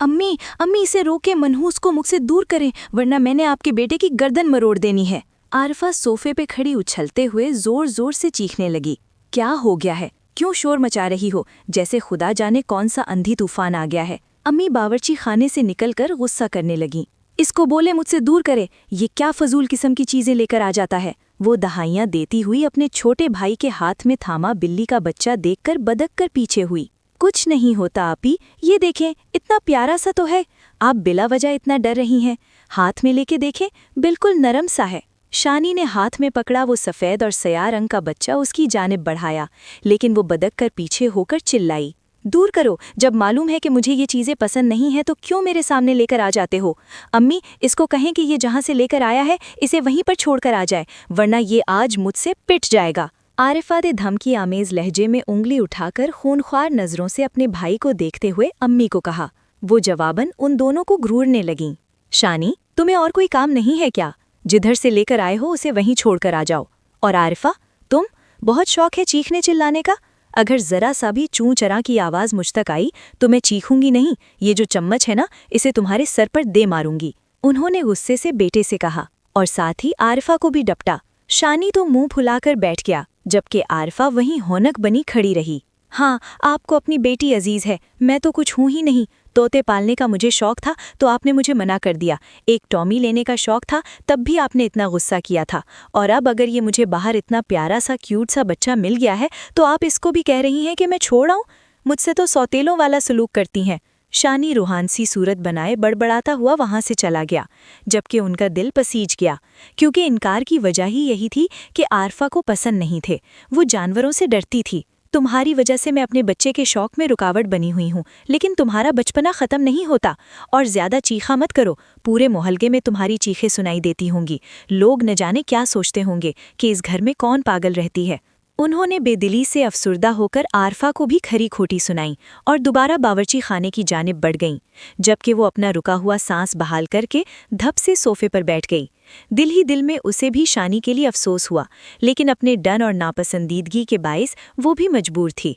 अम्मी अम्मी, इसे रोके, मनहूस को मुझसे दूर करें, वरना मैंने आपके बेटे की गर्दन मरोड़ देनी है। आरफा सोफे पे खड़ी उछलते हुए जोर जोर से चीखने लगी। क्या हो गया है? क्यों शोर मचा रही हो? जैसे खुदा जाने कौन सा अंधी तूफान आ गया है। अम्मी बावर्ची खाने से निकलकर गुस्सा करने लगी। इसको बोले मुझसे दूर करे, ये क्या फजूल किस्म की चीजें लेकर आ जाता है। वो दहाइयाँ देती हुई अपने छोटे भाई के हाथ में थामा बिल्ली का बच्चा देखकर बदक कर पीछे हुई। कुछ नहीं होता आपी, ये देखें, इतना प्यारा सा तो है। आप बिला वजह इतना डर रही हैं। हाथ में लेके देखें, बिल्कुल नरम सा है। शानी ने हाथ में पकड़ा वो सफ़ेद और सया रंग का बच्चा उसकी जानिब बढ़ाया, लेकिन वो बदक कर पीछे होकर चिल्लाई, दूर करो, जब मालूम है कि मुझे ये चीज़ें पसंद नहीं है तो क्यों मेरे सामने लेकर आ जाते हो। अम्मी, इसको कहें कि ये जहाँ से लेकर आया है इसे वहीं पर छोड़कर आ जाए, वरना ये आज मुझसे पिट जाएगा। आरिफा ने धमकी आमेज लहजे में उंगली उठाकर खूनख्वार नज़रों से अपने भाई को देखते हुए अम्मी को कहा। वो जवाबन उन दोनों को घूरने लगीं। शानी, तुम्हें और कोई काम नहीं है क्या? जिधर से लेकर आए हो उसे वहीं छोड़कर आ जाओ। और आरिफा, तुम, बहुत शौक है चीखने चिल्लाने का। अगर जरा सा भी चूं चरा की आवाज़ मुझ तक आई तो मैं चीखूंगी नहीं, ये जो चम्मच है ना, इसे तुम्हारे सर पर दे मारूंगी। उन्होंने गुस्से से बेटे से कहा और साथ ही आरिफा को भी डपटा। शानी तो मुंह फुलाकर बैठ गया, जबकि आरिफा वहीं हौनक बनी खड़ी रही। हाँ, आपको अपनी बेटी अजीज है, मैं तो कुछ हूँ ही नहीं। तोते पालने का मुझे शौक था तो आपने मुझे मना कर दिया। एक टॉमी लेने का शौक था तब भी आपने इतना गुस्सा किया था। और अब अगर ये मुझे बाहर इतना प्यारा सा क्यूट सा बच्चा मिल गया है तो आप इसको भी कह रही हैं कि मैं छोड़ आऊं? मुझसे तो सौतेलों वाला सलूक करती हैं। शानी रूहानसी सूरत बनाए बड़बड़ाता हुआ वहां से चला गया, जबकि उनका दिल पसीज गया, क्योंकि इनकार की वजह ही यही थी कि आरफा को पसंद नहीं थे। वो जानवरों से डरती थी। तुम्हारी वजह से मैं अपने बच्चे के शौक में रुकावट बनी हुई हूँ, लेकिन तुम्हारा बचपना ख़त्म नहीं होता। और ज़्यादा चीखा मत करो, पूरे मोहल्ले में तुम्हारी चीखें सुनाई देती होंगी। लोग न जाने क्या सोचते होंगे कि इस घर में कौन पागल रहती है। उन्होंने बेदिली से अफसुर्दा होकर आरफा को भी खरी खोटी सुनाई और दोबारा बावर्ची खाने की जानिब बढ़ गईं, जबकि वो अपना रुका हुआ सांस बहाल करके धप से सोफे पर बैठ गई। दिल ही दिल में उसे भी शानी के लिए अफसोस हुआ, लेकिन अपने डन और नापसंदीदगी के बायस वो भी मजबूर थी,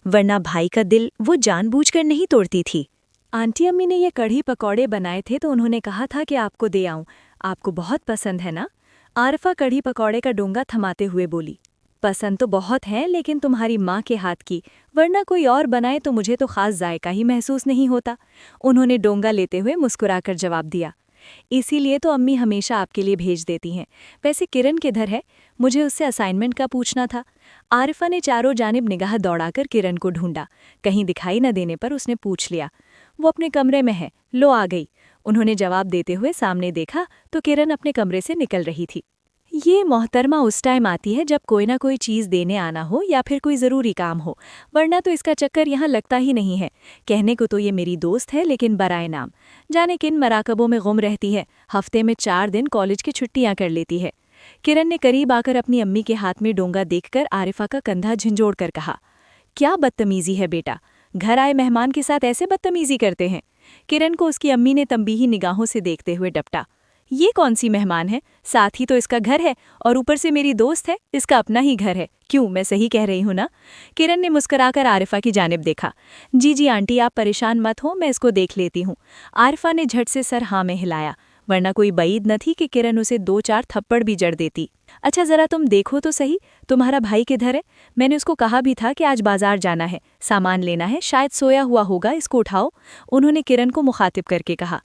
वरना भाई का दिल वो जानबूझकर नहीं तोड़ती थी। आंटी अम्मी ने ये कढ़ी पकौड़े बनाए थे तो उन्होंने कहा था कि आपको दे आऊं, आपको बहुत पसंद है ना? आरफा कढ़ी पकौड़े का डोंगा थमाते हुए बोली। पसंद तो बहुत है, लेकिन तुम्हारी माँ के हाथ की, वरना कोई और बनाए तो मुझे तो खास जायका ही महसूस नहीं होता। उन्होंने डोंगा लेते हुए मुस्कुराकर जवाब दिया। इसीलिए तो अम्मी हमेशा आपके लिए भेज देती हैं। वैसे किरण किधर है? मुझे उससे असाइनमेंट का पूछना था। आरिफा ने चारों जानिब निगाह दौड़ाकर किरण को ढूंढा। कहीं दिखाई न देने पर उसने पूछ लिया, वो अपने कमरे में है, लो आ गई। उन्होंने जवाब देते हुए सामने देखा तो किरण अपने कमरे से निकल रही थी। ये मोहतरमा उस टाइम आती है जब कोई ना कोई चीज़ देने आना हो या फिर कोई ज़रूरी काम हो, वरना तो इसका चक्कर यहाँ लगता ही नहीं है। कहने को तो ये मेरी दोस्त है, लेकिन बराए नाम जाने किन मराकबों में गुम रहती है। हफ्ते में 4 दिन कॉलेज की छुट्टियाँ कर लेती है। किरण ने करीब आकर अपनी अम्मी के हाथ में डोंगा देखकर आरिफा का कंधा झंझोड़ कर कहा, क्या बदतमीज़ी है बेटा, घर आए मेहमान के साथ ऐसे बदतमीज़ी करते हैं। किरण को उसकी अम्मी ने तंबीही निगाहों से देखते हुए डपटा। ये कौन सी मेहमान है? साथ ही तो इसका घर है और ऊपर से मेरी दोस्त है, इसका अपना ही घर है। क्यों, मैं सही कह रही हूँ ना? किरण ने मुस्कुराकर आरिफा की जानिब देखा। जी जी आंटी, आप परेशान मत हो, मैं इसको देख लेती हूँ। आरिफा ने झट से सर हाँ में हिलाया, वरना कोई बईद न थी कि किरण उसे 2-4 थप्पड़ भी जड़ देती। अच्छा ज़रा तुम देखो तो सही, तुम्हारा भाई किधर है? मैंने उसको कहा भी था कि आज बाजार जाना है, सामान लेना है, शायद सोया हुआ होगा, इसको उठाओ। उन्होंने किरण को मुखातिब करके कहा।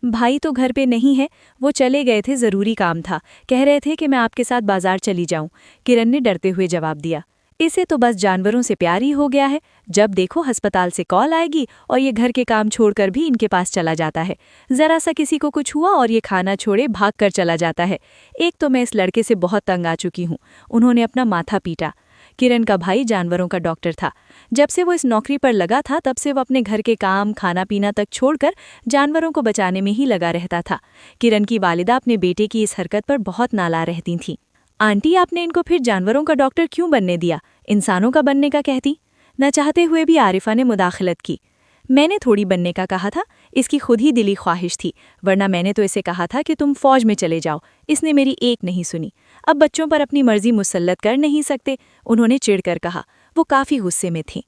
भाई तो घर पे नहीं है, वो चले गए थे, ज़रूरी काम था, कह रहे थे कि मैं आपके साथ बाजार चली जाऊं। किरण ने डरते हुए जवाब दिया। इसे तो बस जानवरों से प्यार ही हो गया है, जब देखो अस्पताल से कॉल आएगी और ये घर के काम छोड़कर भी इनके पास चला जाता है। ज़रा सा किसी को कुछ हुआ और ये खाना छोड़े भाग कर चला जाता है। एक तो मैं इस लड़के से बहुत तंग आ चुकी हूँ। उन्होंने अपना माथा पीटा। किरण का भाई जानवरों का डॉक्टर था। जब से वो इस नौकरी पर लगा था तब से वो अपने घर के काम, खाना पीना तक छोड़कर जानवरों को बचाने में ही लगा रहता था। किरण की वालिदा अपने बेटे की इस हरकत पर बहुत नाला रहती थीं। आंटी, आपने इनको फिर जानवरों का डॉक्टर क्यों बनने दिया? इंसानों का बनने का कहती। न चाहते हुए भी आरिफा ने मुदाखलत की। मैंने थोड़ी बनने का कहा था, इसकी खुद ही दिली ख्वाहिश थी, वरना मैंने तो इसे कहा था कि तुम फौज में चले जाओ। इसने मेरी एक नहीं सुनी। अब बच्चों पर अपनी मर्जी मुसल्लत कर नहीं सकते, उन्होंने चिढ़कर कहा। वो काफ़ी गुस्से में थीं।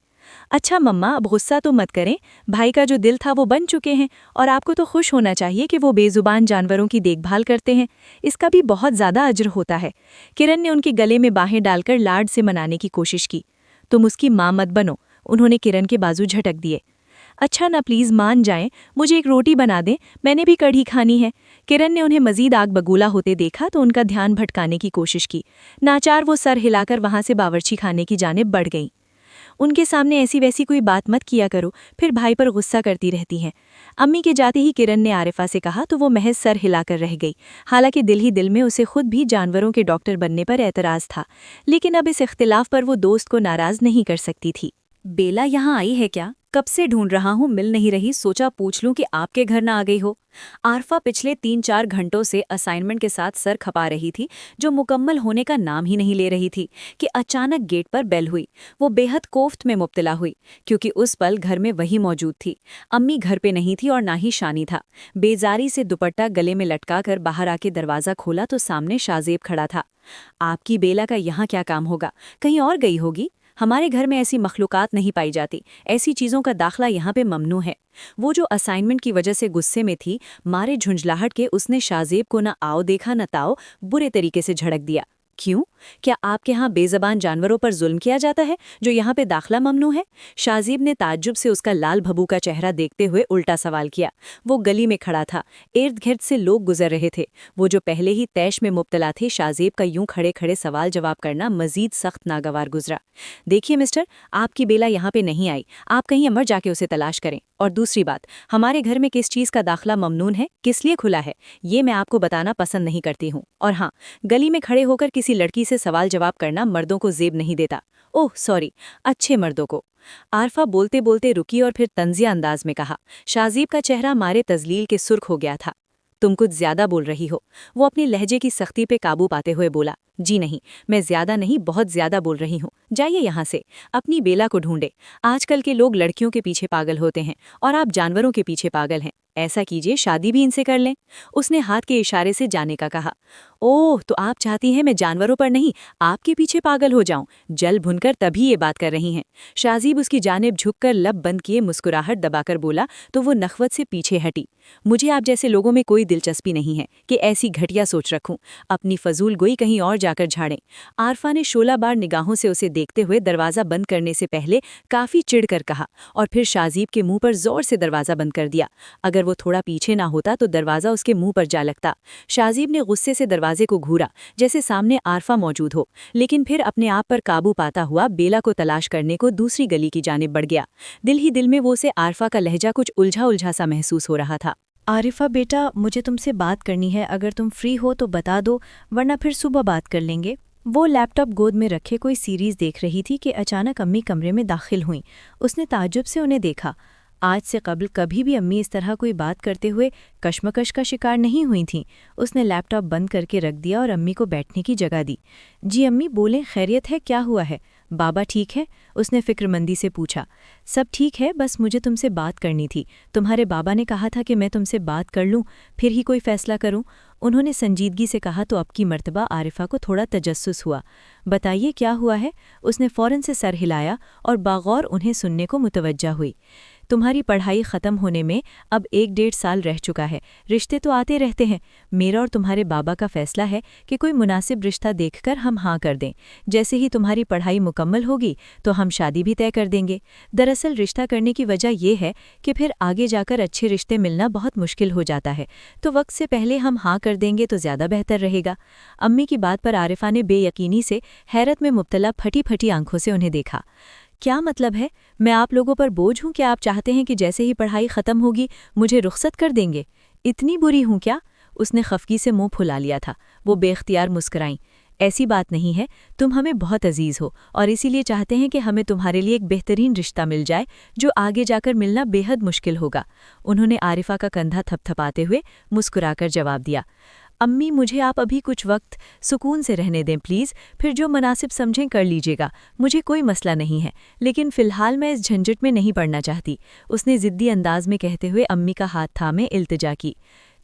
अच्छा मम्मा, अब गुस्सा तो मत करें। भाई का जो दिल था वो बन चुके हैं और आपको तो खुश होना चाहिए कि वो बेजुबान जानवरों की देखभाल करते हैं। इसका भी बहुत ज़्यादा अज्र होता है। किरण ने उनके गले में बाहें डालकर लाड से मनाने की कोशिश की। तुम उसकी माँ मत बनो, उन्होंने किरण के बाजू झटक दिए। अच्छा ना, प्लीज़ मान जाएं, मुझे एक रोटी बना दें, मैंने भी कढ़ी खानी है। किरण ने उन्हें मजीद आग बगूला होते देखा तो उनका ध्यान भटकाने की कोशिश की। नाचार वो सर हिलाकर वहां से बावर्ची खाने की जानिब बढ़ गईं। उनके सामने ऐसी वैसी कोई बात मत किया करो, फिर भाई पर गुस्सा करती रहती हैं। अम्मी के जाते ही किरण ने आरिफा से कहा तो वो महज सर हिलाकर रह गई। हालांकि दिल ही दिल में उसे खुद भी जानवरों के डॉक्टर बनने पर एतराज़ था, लेकिन अब इस इख्तिलाफ पर वो दोस्त को नाराज़ नहीं कर सकती थी। बेला यहाँ आई है क्या? कब से ढूंढ रहा हूँ, मिल नहीं रही, सोचा पूछ लूं कि आपके घर ना आ गई हो। आरफा पिछले 3-4 घंटों से असाइनमेंट के साथ सर खपा रही थी, जो मुकम्मल होने का नाम ही नहीं ले रही थी कि अचानक गेट पर बेल हुई। वो बेहद कोफ्त में मुब्तला हुई, क्योंकि उस पल घर में वही मौजूद थी। अम्मी घर पे नहीं थी और ना ही शानी था। बेजारी से दुपट्टा गले में लटका कर बाहर आके दरवाज़ा खोला तो सामने शाजेब खड़ा था। आपकी बेला का यहाँ क्या काम होगा? कहीं और गई होगी। हमारे घर में ऐसी मखलूकात नहीं पाई जाती, ऐसी चीज़ों का दाखला यहाँ पे ममनू है। वो जो असाइनमेंट की वजह से गुस्से में थी, मारे झुंझलाहट के उसने शाजेब को न आओ देखा न ताओ बुरे तरीके से झड़क दिया। क्यों? क्या आपके यहाँ बेज़बान जानवरों पर जुल्म किया जाता है जो यहाँ पे दाखला ममनू है? शाजीब ने ताज्जुब से उसका लाल भभू का चेहरा देखते हुए उल्टा सवाल किया। वो गली में खड़ा था, इर्द गिर्द से लोग गुजर रहे थे। वो जो पहले ही तैश में मुब्तला थे, शाजीब का यूं खड़े खड़े सवाल जवाब करना मजीद सख्त नागवार गुजरा। देखिए मिस्टर, आपकी बेला यहाँ पे नहीं आई, आप कहीं अमर जाके उसे तलाश करें। और दूसरी बात, हमारे घर में किस चीज़ का दाखला ममनून है, किस लिए खुला है, ये मैं आपको बताना पसंद नहीं करती हूँ। और हाँ, गली में खड़े होकर किसी लड़की से सवाल जवाब करना मर्दों को जेब नहीं देता। ओह सॉरी, अच्छे मर्दों को। आरफा बोलते बोलते रुकी और फिर तंजिया अंदाज में कहा। शाजीब का चेहरा मारे तजलील के सुर्ख हो गया था। तुम कुछ ज्यादा बोल रही हो, वो अपनी लहजे की सख्ती पे काबू पाते हुए बोला। जी नहीं, मैं ज्यादा नहीं, बहुत ज्यादा बोल रही हूँ। जाइए यहाँ से, अपनी बेला को ढूंढे। आजकल के लोग लड़कियों के पीछे पागल होते हैं और आप जानवरों के पीछे पागल हैं। ऐसा कीजिए, शादी भी इनसे कर लें। उसने हाथ के इशारे से जाने का कहा। ओह, तो आप चाहती हैं मैं जानवरों पर नहीं, आपके पीछे पागल हो जाऊं? जल भुनकर तभी ये बात कर रही हैं। शाजीब उसकी जानिब झुककर लब बंद किए मुस्कुराहट दबाकर बोला तो वो नखवत से पीछे हटी। मुझे आप जैसे लोगों में कोई दिलचस्पी नहीं है कि ऐसी घटिया सोच रखूं। अपनी फजूल गोई कहीं और जाकर झाड़ें। आरफा ने 16 बार निगाहों से उसे देखते हुए दरवाज़ा बंद करने से पहले काफ़ी चिढ़कर कहा और फिर शाजीब के मुंह पर जोर से दरवाज़ा बंद कर दिया। अगर वो थोड़ा पीछे ना होता तो दरवाज़ा उसके मुंह पर जा लगता। शाजीब ने गुस्से से दरवाजे को घूरा जैसे सामने आरफा मौजूद हो, लेकिन फिर अपने आप पर काबू पाता हुआ बेला को तलाश करने को दूसरी गली की जानिब बढ़ गया। दिल ही दिल में वो उसे आरफा का लहजा कुछ उलझा उलझा सा महसूस हो रहा था। आरिफा बेटा, मुझे तुमसे बात करनी है, अगर तुम फ्री हो तो बता दो, वरना फिर सुबह बात कर लेंगे। वो लैपटॉप गोद में रखे कोई सीरीज़ देख रही थी कि अचानक अम्मी कमरे में दाखिल हुईं। उसने ताज्जुब से उन्हें देखा। आज से कबल कभी भी अम्मी इस तरह कोई बात करते हुए कश्मकश का शिकार नहीं हुई थीं। उसने लैपटॉप बंद करके रख दिया और अम्मी को बैठने की जगह दी। जी अम्मी, बोलें, खैरियत है, क्या हुआ है? बाबा ठीक है? उसने फिक्रमंदी से पूछा। सब ठीक है, बस मुझे तुमसे बात करनी थी। तुम्हारे बाबा ने कहा था कि मैं तुमसे बात कर लूं, फिर ही कोई फैसला करूं। उन्होंने संजीदगी से कहा तो अब की मर्तबा आरिफा को थोड़ा तजस्सुस हुआ। बताइए क्या हुआ है? उसने फ़ौरन से सर हिलाया और बागौर उन्हें सुनने को मुतवज्जा हुई। तुम्हारी पढ़ाई ख़त्म होने में अब 1-1.5 साल रह चुका है। रिश्ते तो आते रहते हैं। मेरा और तुम्हारे बाबा का फैसला है कि कोई मुनासिब रिश्ता देखकर हम हाँ कर दें। जैसे ही तुम्हारी पढ़ाई मुकम्मल होगी तो हम शादी भी तय कर देंगे। दरअसल रिश्ता करने की वजह यह है कि फिर आगे जाकर अच्छे रिश्ते मिलना बहुत मुश्किल हो जाता है, तो वक्त से पहले हम हाँ कर देंगे तो ज़्यादा बेहतर रहेगा। अम्मी की बात पर आरिफा ने बेयकीनी से हैरत में मुब्तला फटी फटी आंखों से उन्हें देखा। क्या मतलब है? मैं आप लोगों पर बोझ हूँ कि आप चाहते हैं कि जैसे ही पढ़ाई ख़त्म होगी मुझे रुखसत कर देंगे? इतनी बुरी हूँ क्या? उसने खफकी से मुंह फुला लिया था। वो बेख्तियार मुस्कुराईं। ऐसी बात नहीं है, तुम हमें बहुत अजीज़ हो और इसीलिए चाहते हैं कि हमें तुम्हारे लिए एक बेहतरीन रिश्ता मिल जाए जो आगे जाकर मिलना बेहद मुश्किल होगा। उन्होंने आरिफा का कंधा थपथपाते हुए मुस्कुराकर जवाब दिया। अम्मी, मुझे आप अभी कुछ वक्त सुकून से रहने दें प्लीज़, फिर जो मुनासिब समझें कर लीजिएगा। मुझे कोई मसला नहीं है, लेकिन फ़िलहाल मैं इस झंझट में नहीं पड़ना चाहती। उसने ज़िद्दी अंदाज में कहते हुए अम्मी का हाथ थामे इल्तिजा की।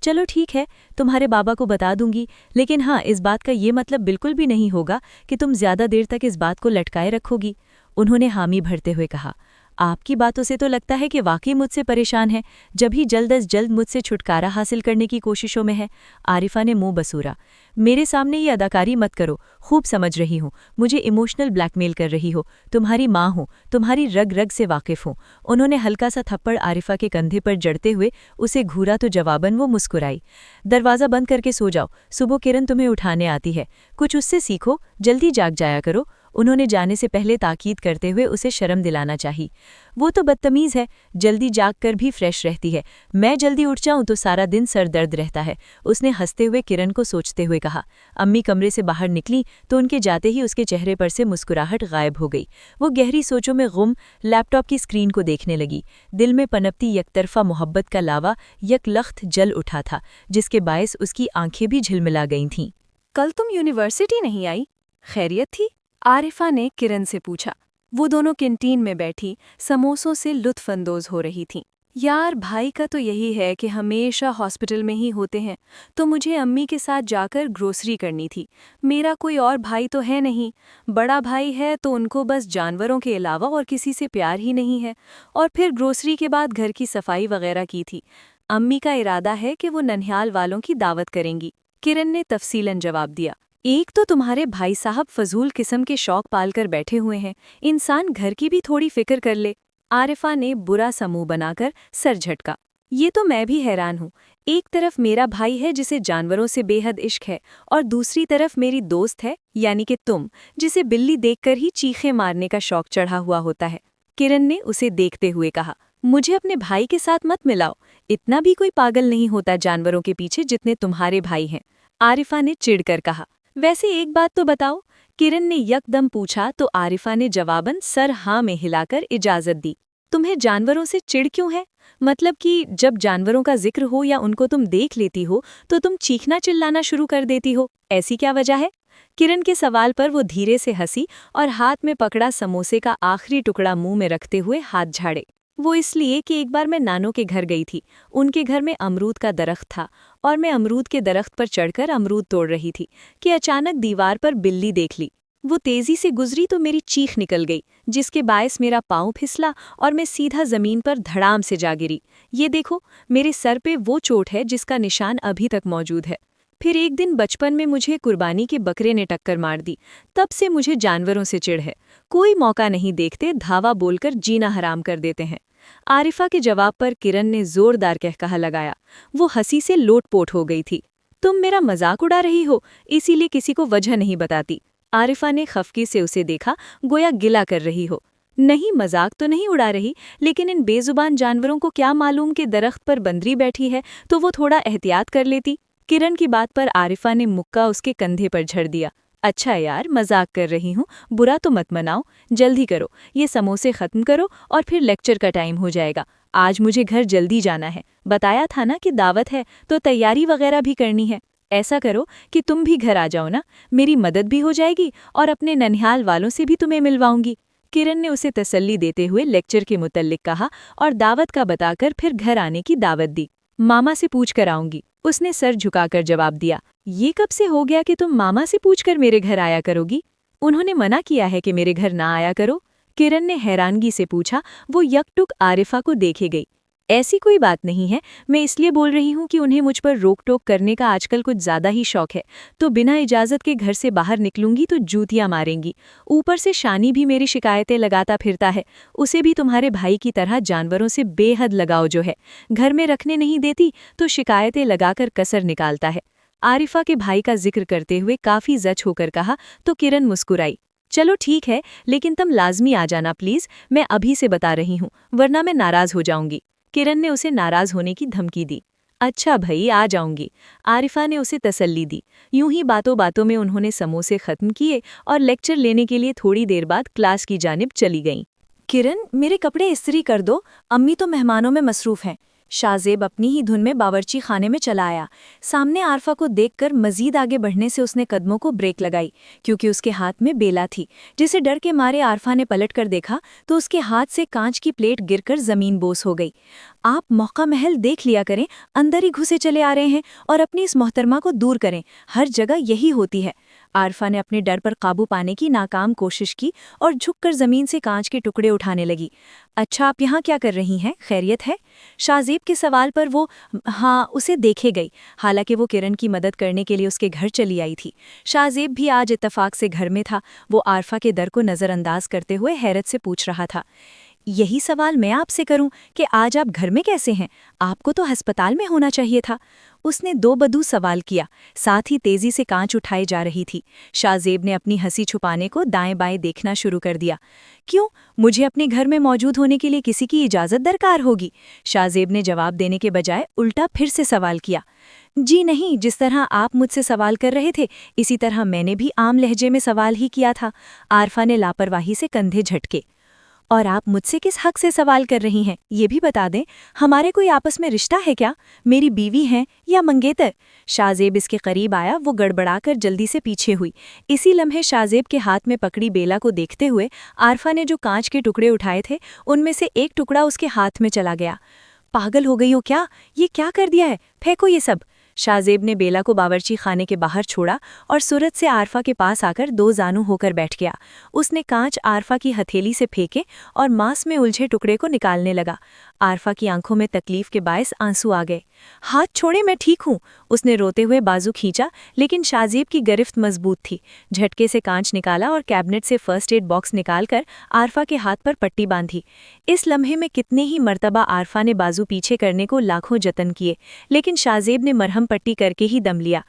चलो ठीक है, तुम्हारे बाबा को बता दूंगी, लेकिन हाँ, इस बात का ये मतलब बिल्कुल भी नहीं होगा कि तुम ज़्यादा देर तक इस बात को लटकाए रखोगी। उन्होंने हामी भरते हुए कहा। आपकी बातों से तो लगता है कि वाकई मुझसे परेशान है, जब ही जल्द अज जल्द मुझसे छुटकारा हासिल करने की कोशिशों में है। आरिफा ने मुंह बसूरा। मेरे सामने ये अदाकारी मत करो, खूब समझ रही हूँ, मुझे इमोशनल ब्लैकमेल कर रही हो। तुम्हारी माँ हूँ, तुम्हारी रग रग से वाकिफ हूँ। उन्होंने हल्का सा थप्पड़ आरिफा के कंधे पर जड़ते हुए उसे घूरा तो जवाबन वो मुस्कुराई। दरवाज़ा बंद करके सो जाओ, सुबह किरण तुम्हें उठाने आती है, कुछ उससे सीखो, जल्दी जाग जाया करो। उन्होंने जाने से पहले ताकीद करते हुए उसे शर्म दिलाना चाहिए। वो तो बदतमीज़ है, जल्दी जाग कर भी फ्रेश रहती है, मैं जल्दी उठ जाऊं तो सारा दिन सर दर्द रहता है। उसने हंसते हुए किरण को सोचते हुए कहा। अम्मी कमरे से बाहर निकली तो उनके जाते ही उसके चेहरे पर से मुस्कुराहट गायब हो गई। वो गहरी सोचों में गुम लैपटॉप की स्क्रीन को देखने लगी। दिल में पनपती यकतरफा मोहब्बत का लावा यकलख्त जल उठा था, जिसके बायस उसकी आंखें भी झिलमिला गई थीं। कल तुम यूनिवर्सिटी नहीं आई, खैरियत थी? आरिफा ने किरण से पूछा। वो दोनों कैंटीन में बैठी समोसों से लुत्फअंदोज हो रही थीं। यार, भाई का तो यही है कि हमेशा हॉस्पिटल में ही होते हैं, तो मुझे अम्मी के साथ जाकर ग्रोसरी करनी थी। मेरा कोई और भाई तो है नहीं, बड़ा भाई है तो उनको बस जानवरों के अलावा और किसी से प्यार ही नहीं है। और फिर ग्रोसरी के बाद घर की सफाई वगैरह की थी। अम्मी का इरादा है कि वो ननिहाल वालों की दावत करेंगी। किरण ने तफसीलन जवाब दिया। एक तो तुम्हारे भाई साहब फजूल किस्म के शौक पालकर बैठे हुए हैं, इंसान घर की भी थोड़ी फिक्र कर ले। आरिफा ने बुरा सा मुंह बनाकर सर झटका। ये तो मैं भी हैरान हूँ। एक तरफ मेरा भाई है जिसे जानवरों से बेहद इश्क है, और दूसरी तरफ मेरी दोस्त है यानी कि तुम, जिसे बिल्ली देखकर ही चीखें मारने का शौक चढ़ा हुआ होता है। किरण ने उसे देखते हुए कहा। मुझे अपने भाई के साथ मत मिलाओ, इतना भी कोई पागल नहीं होता जानवरों के पीछे जितने तुम्हारे भाई हैं। आरिफा ने चिढ़कर कहा। वैसे एक बात तो बताओ, किरण ने यकदम पूछा तो आरिफा ने जवाबन सर हाँ में हिलाकर इजाजत दी। तुम्हें जानवरों से चिढ़ क्यों है? मतलब कि जब जानवरों का जिक्र हो या उनको तुम देख लेती हो तो तुम चीखना चिल्लाना शुरू कर देती हो, ऐसी क्या वजह है? किरण के सवाल पर वो धीरे से हंसी और हाथ में पकड़ा समोसे का आखिरी टुकड़ा मुंह में रखते हुए हाथ झाड़े। वो इसलिए कि एक बार मैं नानों के घर गई थी, उनके घर में अमरूद का दरख्त था और मैं अमरूद के दरख्त पर चढ़कर अमरूद तोड़ रही थी कि अचानक दीवार पर बिल्ली देख ली। वो तेजी से गुजरी तो मेरी चीख निकल गई, जिसके बायस मेरा पाँव फिसला और मैं सीधा जमीन पर धड़ाम से जा गिरी। ये देखो, मेरे सर पे वो चोट है जिसका निशान अभी तक मौजूद है। फिर एक दिन बचपन में मुझे कुर्बानी के बकरे ने टक्कर मार दी, तब से मुझे जानवरों से चिढ़ है। कोई मौका नहीं देखते, धावा बोलकर जीना हराम कर देते हैं। आरिफा के जवाब पर किरण ने जोरदार कहकहा लगाया। वो हंसी से लोटपोट हो गई थी। तुम मेरा मजाक उड़ा रही हो, इसीलिए किसी को वजह नहीं बताती। आरिफा ने खफकी से उसे देखा, गोया गिला कर रही हो। नहीं, मजाक तो नहीं उड़ा रही, लेकिन इन बेजुबान जानवरों को क्या मालूम कि दरख्त पर बंदरी बैठी है, तो वो थोड़ा एहतियात कर लेती। किरण की बात पर आरिफा ने मुक्का उसके कंधे पर झड़ दिया। अच्छा यार, मजाक कर रही हूँ, बुरा तो मत मनाओ। जल्दी करो, ये समोसे खत्म करो और फिर लेक्चर का टाइम हो जाएगा। आज मुझे घर जल्दी जाना है, बताया था ना कि दावत है तो तैयारी वगैरह भी करनी है। ऐसा करो कि तुम भी घर आ जाओ ना, मेरी मदद भी हो जाएगी और अपने ननिहाल वालों से भी तुम्हें मिलवाऊंगी। किरण ने उसे तसल्ली देते हुए लेक्चर के मुतल्लिक कहा और दावत का बताकर फिर घर आने की दावत दी। मामा से पूछ कर आऊंगी, उसने सर झुकाकर जवाब दिया। ये कब से हो गया कि तुम मामा से पूछकर मेरे घर आया करोगी? उन्होंने मना किया है कि मेरे घर ना आया करो? किरण ने हैरानगी से पूछा। वो यकटुक आरिफा को देखे गई। ऐसी कोई बात नहीं है, मैं इसलिए बोल रही हूँ कि उन्हें मुझ पर रोक टोक करने का आजकल कुछ ज़्यादा ही शौक है, तो बिना इजाज़त के घर से बाहर निकलूंगी तो जूतियाँ मारेंगी। ऊपर से शानी भी मेरी शिकायतें लगाता फिरता है, उसे भी तुम्हारे भाई की तरह जानवरों से बेहद लगाव जो है, घर में रखने नहीं देती तो शिकायतें लगाकर कसर निकालता है। आरिफा के भाई का जिक्र करते हुए काफ़ी जच होकर कहा तो किरण मुस्कुराई। चलो ठीक है, लेकिन तुम लाजमी आ जाना प्लीज़, मैं अभी से बता रही हूँ, वरना मैं नाराज़ हो जाऊंगी। किरण ने उसे नाराज होने की धमकी दी। अच्छा भई, आ जाऊंगी, आरिफा ने उसे तसल्ली दी। यूं ही बातों बातों में उन्होंने समोसे खत्म किए और लेक्चर लेने के लिए थोड़ी देर बाद क्लास की जानिब चली गईं। किरण, मेरे कपड़े इस्त्री कर दो, अम्मी तो मेहमानों में मसरूफ हैं। शाज़ेब अपनी ही धुन में बावर्ची खाने में चला आया। सामने आरफा को देखकर मजीद आगे बढ़ने से उसने कदमों को ब्रेक लगाई, क्योंकि उसके हाथ में बेला थी, जिसे डर के मारे आरफा ने पलट कर देखा तो उसके हाथ से कांच की प्लेट गिरकर जमीन बोस हो गई। आप मौका महल देख लिया करें, अंदर ही घुसे चले आ रहे हैं और अपनी इस मोहतरमा को दूर करें, हर जगह यही होती है। आरफा ने अपने डर पर काबू पाने की नाकाम कोशिश की और झुककर जमीन से कांच के टुकड़े उठाने लगी। अच्छा, आप यहाँ क्या कर रही हैं? खैरियत है? शाहजेब के सवाल पर वो हाँ उसे देखे गई। हालांकि वो किरण की मदद करने के लिए उसके घर चली आई थी। शाहजेब भी आज इत्तेफाक से घर में था। वो आरफा के डर को नज़रअंदाज करते हुए हैरत से पूछ रहा था, यही सवाल मैं आपसे करूं कि आज आप घर में कैसे हैं? आपको तो अस्पताल में होना चाहिए था। उसने दो बदू सवाल किया, साथ ही तेजी से कांच उठाई जा रही थी। शाहजेब ने अपनी हंसी छुपाने को दाएं बाएं देखना शुरू कर दिया। क्यों? मुझे अपने घर में मौजूद होने के लिए किसी की इजाज़त दरकार होगी? शाहजेब ने जवाब देने के बजाय उल्टा फिर से सवाल किया। जी नहीं, जिस तरह आप मुझसे सवाल कर रहे थे इसी तरह मैंने भी आम लहजे में सवाल ही किया था। आरफा ने लापरवाही से कंधे झटके। और आप मुझसे किस हक से सवाल कर रही हैं, ये भी बता दें। हमारे कोई आपस में रिश्ता है क्या? मेरी बीवी हैं या मंगेतर? शाहजेब इसके करीब आया। वो गड़बड़ाकर जल्दी से पीछे हुई। इसी लम्हे शाहजेब के हाथ में पकड़ी बेला को देखते हुए आरफा ने जो कांच के टुकड़े उठाए थे उनमें से एक टुकड़ा उसके हाथ में चला गया। पागल हो गई हो क्या? ये क्या कर दिया है? फेंको ये सब। शाहजेब ने बेला को बावर्ची खाने के बाहर छोड़ा और सूरत से आरफा के पास आकर दो जानू होकर बैठ गया। उसने कांच आरफा की हथेली से फेंके और मांस में उलझे टुकड़े को निकालने लगा। आरफा की आंखों में तकलीफ के बायस आंसू आ गए। हाथ छोड़े, मैं ठीक हूँ। उसने रोते हुए बाजू खींचा, लेकिन शाहजेब की गिरफ्त मजबूत थी। झटके से कांच निकाला और कैबिनेट से फर्स्ट एड बॉक्स निकालकर आरफा के हाथ पर पट्टी बांधी। इस लम्हे में कितने ही मर्तबा आरफा ने बाजू पीछे करने को लाखों जतन किए, लेकिन शाहजेब ने मरहम पट्टी करके ही दम लिया।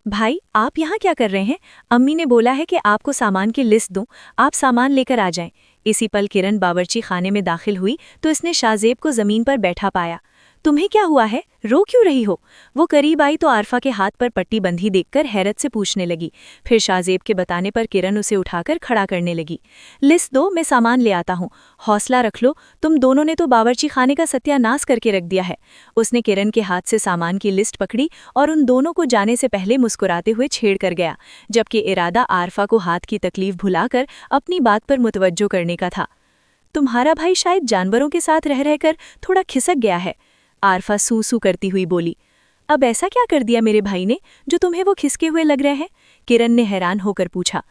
भाई, आप यहाँ क्या कर रहे हैं? अम्मी ने बोला है कि आपको सामान की लिस्ट दूं, आप सामान लेकर आ जाएं। इसी पल किरण बावर्ची खाने में दाखिल हुई तो इसने शाहजेब को जमीन पर बैठा पाया। तुम्हें क्या हुआ है? रो क्यों रही हो? वो करीब आई तो आरफा के हाथ पर पट्टी बंधी देखकर हैरत से पूछने लगी। फिर शाहजेब के बताने पर किरण उसे उठाकर खड़ा करने लगी। लिस्ट दो, मैं सामान ले आता हूँ। हौसला रख लो, तुम दोनों ने तो बावर्ची खाने का सत्यानाश करके रख दिया है। उसने किरण के हाथ से सामान की लिस्ट पकड़ी और उन दोनों को जाने से पहले मुस्कुराते हुए छेड़ कर गया, जबकि इरादा आरफा को हाथ की तकलीफ भुलाकर अपनी बात पर मुतवज्जो करने का था। तुम्हारा भाई शायद जानवरों के साथ रह रहकर थोड़ा खिसक गया है, आरफा सू करती हुई बोली। अब ऐसा क्या कर दिया मेरे भाई ने जो तुम्हें वो खिसके हुए लग रहे हैं? किरण ने हैरान होकर पूछा।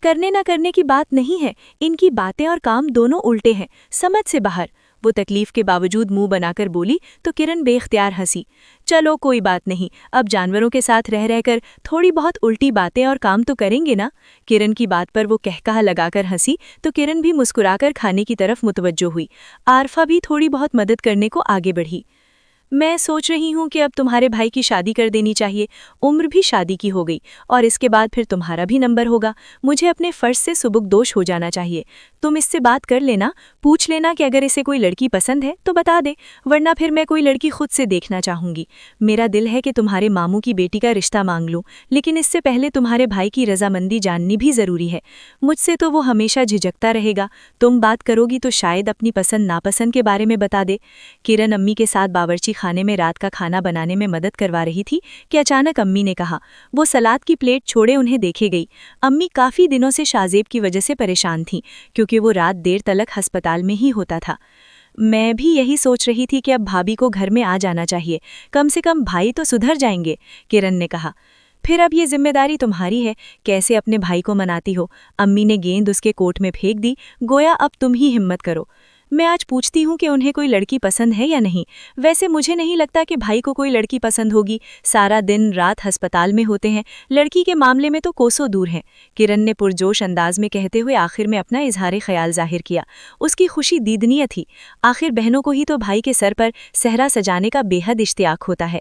करने ना करने की बात नहीं है, इनकी बातें और काम दोनों उल्टे हैं, समझ से बाहर। वो तकलीफ के बावजूद मुंह बनाकर बोली तो किरण बेख्तियार हंसी। चलो कोई बात नहीं, अब जानवरों के साथ रह रहकर थोड़ी बहुत उल्टी बातें और काम तो करेंगे ना। किरण की बात पर वो कहकहा लगाकर हंसी तो किरण भी मुस्कुराकर खाने की तरफ मुतवज्जो हुई। आरफा भी थोड़ी बहुत मदद करने को आगे बढ़ी। मैं सोच रही हूँ कि अब तुम्हारे भाई की शादी कर देनी चाहिए। उम्र भी शादी की हो गई और इसके बाद फिर तुम्हारा भी नंबर होगा। मुझे अपने फर्ज से सुबुकदोश हो जाना चाहिए। तुम इससे बात कर लेना, पूछ लेना कि अगर इसे कोई लड़की पसंद है तो बता दे, वरना फिर मैं कोई लड़की खुद से देखना चाहूँगी। मेरा दिल है कि तुम्हारे मामू की बेटी का रिश्ता मांग लूँ, लेकिन इससे पहले तुम्हारे भाई की रजामंदी जाननी भी ज़रूरी है। मुझसे तो वो हमेशा झिझकता रहेगा, तुम बात करोगी तो शायद अपनी पसंद नापसंद के बारे में बता दे। किरण अम्मी के साथ बावर्ची खाने में रात का खाना बनाने में मदद करवा रही थी कि अचानक अम्मी ने कहा। वो सलाद की प्लेट छोड़े उन्हें देखे गई। अम्मी काफ़ी दिनों से शाहजेब की वजह से परेशान थीं, क्योंकि वो रात देर तलक अस्पताल में ही होता था। मैं भी यही सोच रही थी कि अब भाभी को घर में आ जाना चाहिए, कम से कम भाई तो सुधर जाएंगे, किरण ने कहा। फिर अब ये जिम्मेदारी तुम्हारी है, कैसे अपने भाई को मनाती हो। अम्मी ने गेंद उसके कोट में फेंक दी, गोया अब तुम ही हिम्मत करो। मैं आज पूछती हूँ कि उन्हें कोई लड़की पसंद है या नहीं। वैसे मुझे नहीं लगता कि भाई को कोई लड़की पसंद होगी, सारा दिन रात अस्पताल में होते हैं, लड़की के मामले में तो कोसों दूर हैं, किरण ने पुरजोश अंदाज में कहते हुए आखिर में अपना इजहार ख्याल जाहिर किया। उसकी खुशी दीदनीय थी। आखिर बहनों को ही तो भाई के सर पर सहरा सजाने का बेहद इश्तियाक होता है।